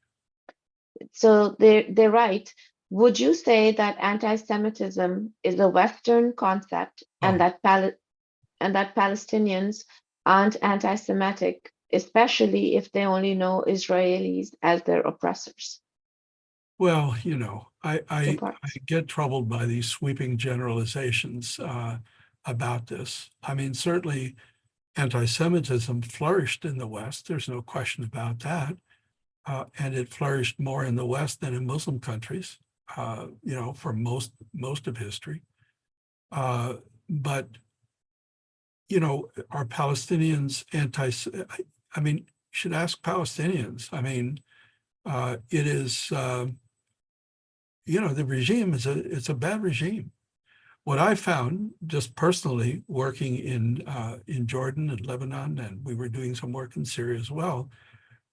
So they're right. Would you say that anti-Semitism is a Western concept and that Palestinians aren't anti-Semitic, especially if they only know Israelis as their oppressors? Well, I parts. get troubled by these sweeping generalizations about this. I mean, certainly anti-Semitism flourished in the West. There's no question about that. And it flourished more in the West than in Muslim countries, for most of history. But, are Palestinians you should ask Palestinians. It is, the regime it's a bad regime. What I found, just personally working in Jordan and Lebanon, and we were doing some work in Syria as well,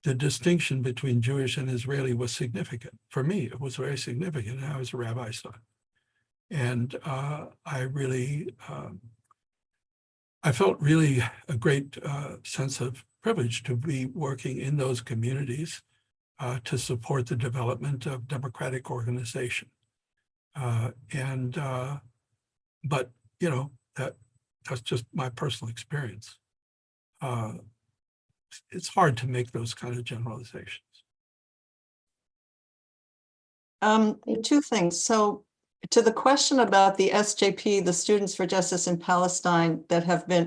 the distinction between Jewish and Israeli was significant. For me, it was very significant. I was a rabbi's son. And I felt really a great sense of privilege to be working in those communities to support the development of democratic organization. But that's just my personal experience. It's hard to make those kind of generalizations. Two things. So to the question about the SJP, the Students for Justice in Palestine,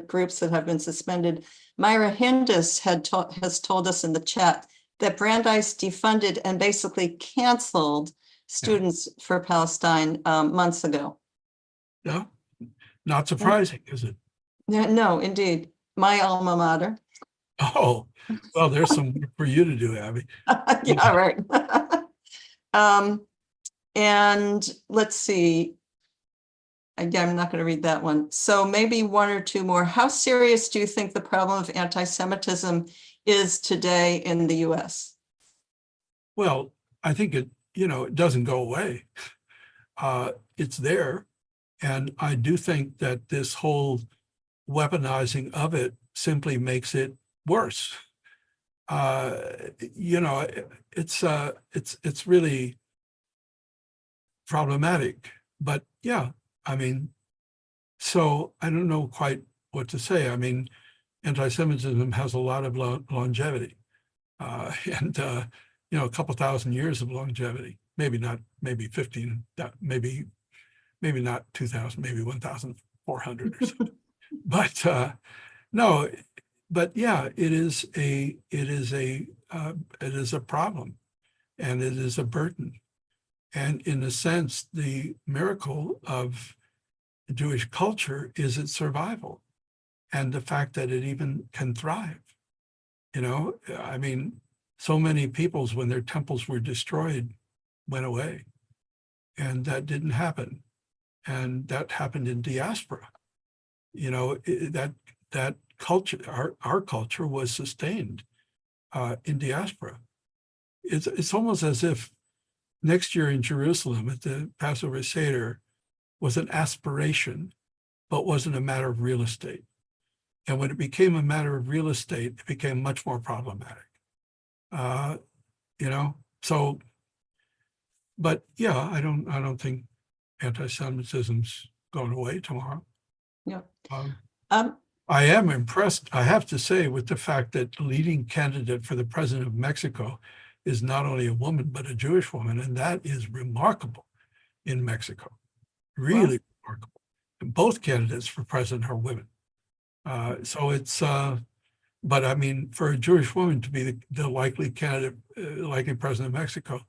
groups that have been suspended, Myra Hindis has told us in the chat that Brandeis defunded and basically canceled Students for Palestine months ago. Yeah, not surprising, is it? No, indeed. My alma mater. Oh, well, there's some work for you to do, Abby. Yeah, right. And let's see. Again, I'm not going to read that one. So maybe one or two more. How serious do you think the problem of anti-Semitism is today in the US? Well, I think it doesn't go away. It's there. And I do think that this whole weaponizing of it simply makes it worse. It's really problematic. But yeah, so I don't know quite what to say. Anti-Semitism has a lot of longevity, and a couple thousand years of longevity. Maybe 15, maybe not 2,000, maybe 1,400 or something. But no, but yeah, it is a problem, and it is a burden. And in a sense, the miracle of Jewish culture is its survival and the fact that it even can thrive. You know, I mean, so many peoples, when their temples were destroyed, went away. And that didn't happen. And that happened in diaspora. You know, that culture, our culture was sustained in diaspora. It's almost as if next year in Jerusalem at the Passover Seder was an aspiration, but wasn't a matter of real estate. And when it became a matter of real estate, it became much more problematic. You know, so, but yeah, I don't think anti-Semitism's going away tomorrow. Yeah. I am impressed, I have to say, with the fact that the leading candidate for the president of Mexico is not only a woman, but a Jewish woman. And that is remarkable in Mexico, really remarkable. And both candidates for president are women. So it's, but I mean, for a Jewish woman to be the likely candidate, likely president of Mexico,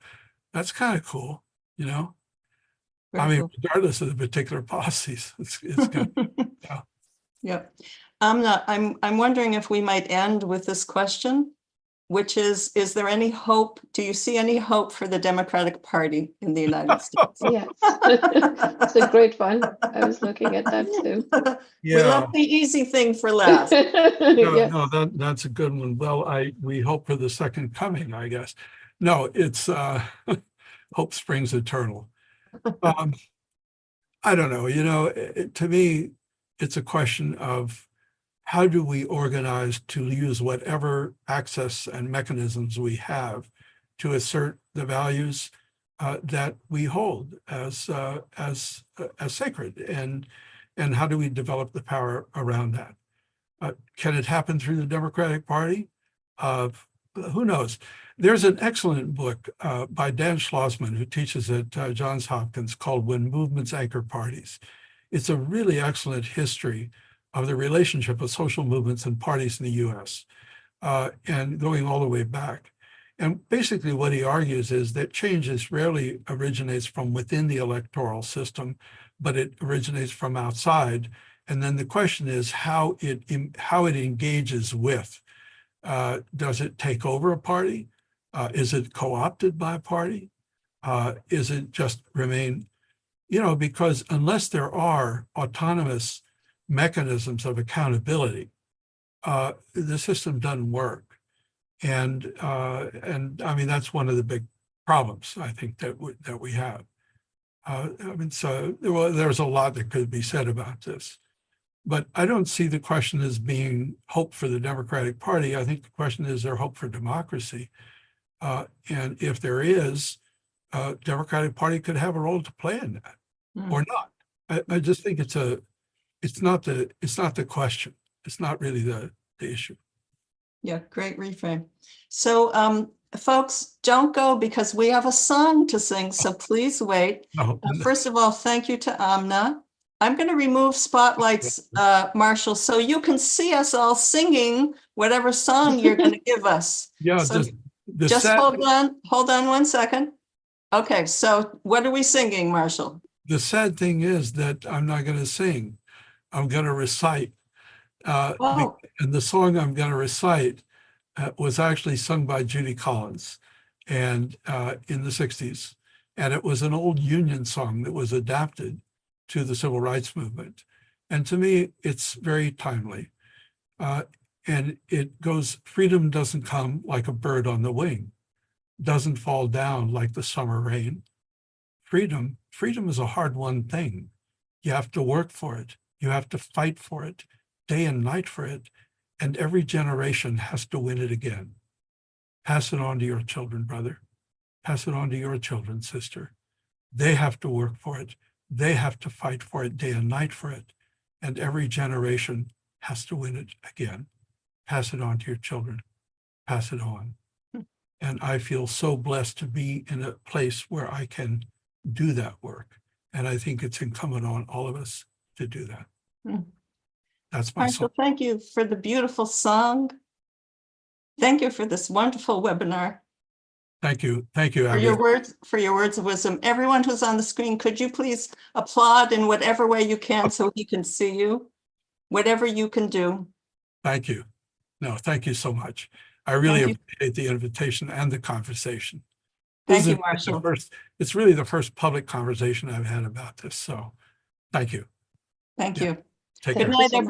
that's kind of cool, you know? Very I mean, cool. regardless of the particular policies, it's good. Yeah. Yep. I'm wondering if we might end with this question, which is there any hope? Do you see any hope for the Democratic Party in the United States? Yes, it's a great one. I was looking at that too. We Yeah. left the easy thing for last. Yes. No, that's a good one. Well, we hope for the second coming, I guess. No, it's hope springs eternal. I don't know, you know, to me, it's a question of how do we organize to use whatever access and mechanisms we have to assert the values that we hold as sacred, and how do we develop the power around that? Can it happen through the Democratic Party? Who knows? There's an excellent book by Dan Schlossman, who teaches at Johns Hopkins, called When Movements Anchor Parties. It's a really excellent history of the relationship of social movements and parties in the US, and going all the way back. And basically what he argues is that change rarely originates from within the electoral system, but it originates from outside. And then the question is how it engages with. Does it take over a party? Is it co-opted by a party? Is it just remain, you know, because unless there are autonomous mechanisms of accountability, the system doesn't work. And I mean, that's one of the big problems, I think, that we have. I mean, so there's a lot that could be said about this. But I don't see the question as being hope for the Democratic Party. I think the question is there hope for democracy? And if there is, Democratic Party could have a role to play in that, or not. I just think it's not the question. It's not really the issue. Yeah, great reframe. So folks, don't go because we have a song to sing, so please wait. No. First of all, thank you to Amna. I'm going to remove spotlights, Marshall, so you can see us all singing whatever song you're going to give us. Yeah, so just hold on 1 second. Okay, so what are we singing, Marshall? The sad thing is that I'm not going to sing. I'm going to recite. And the song I'm going to recite was actually sung by Judy Collins, and in the 60s. And it was an old Union song that was adapted to the civil rights movement. And to me, it's very timely. And it goes, freedom doesn't come like a bird on the wing, doesn't fall down like the summer rain. Freedom is a hard-won thing. You have to work for it. You have to fight for it, day and night for it. And every generation has to win it again. Pass it on to your children, brother. Pass it on to your children, sister. They have to work for it. They have to fight for it day and night for it. And every generation has to win it again. Pass it on to your children. Pass it on. And I feel so blessed to be in a place where I can do that work. And I think it's incumbent on all of us to do that. That's my song. Thank you for the beautiful song. Thank you for this wonderful webinar. Thank you. Thank you, For Abby. your words of wisdom. Everyone who's on the screen, could you please applaud in whatever way you can so he can see you? Whatever you can do. Thank you. No, thank you so much. I really Thank you. appreciate the invitation and the conversation. Thank This you, is Marshall. it's really the first public conversation I've had about this. So thank you. Thank Yeah. you. Take Good care. night, everyone.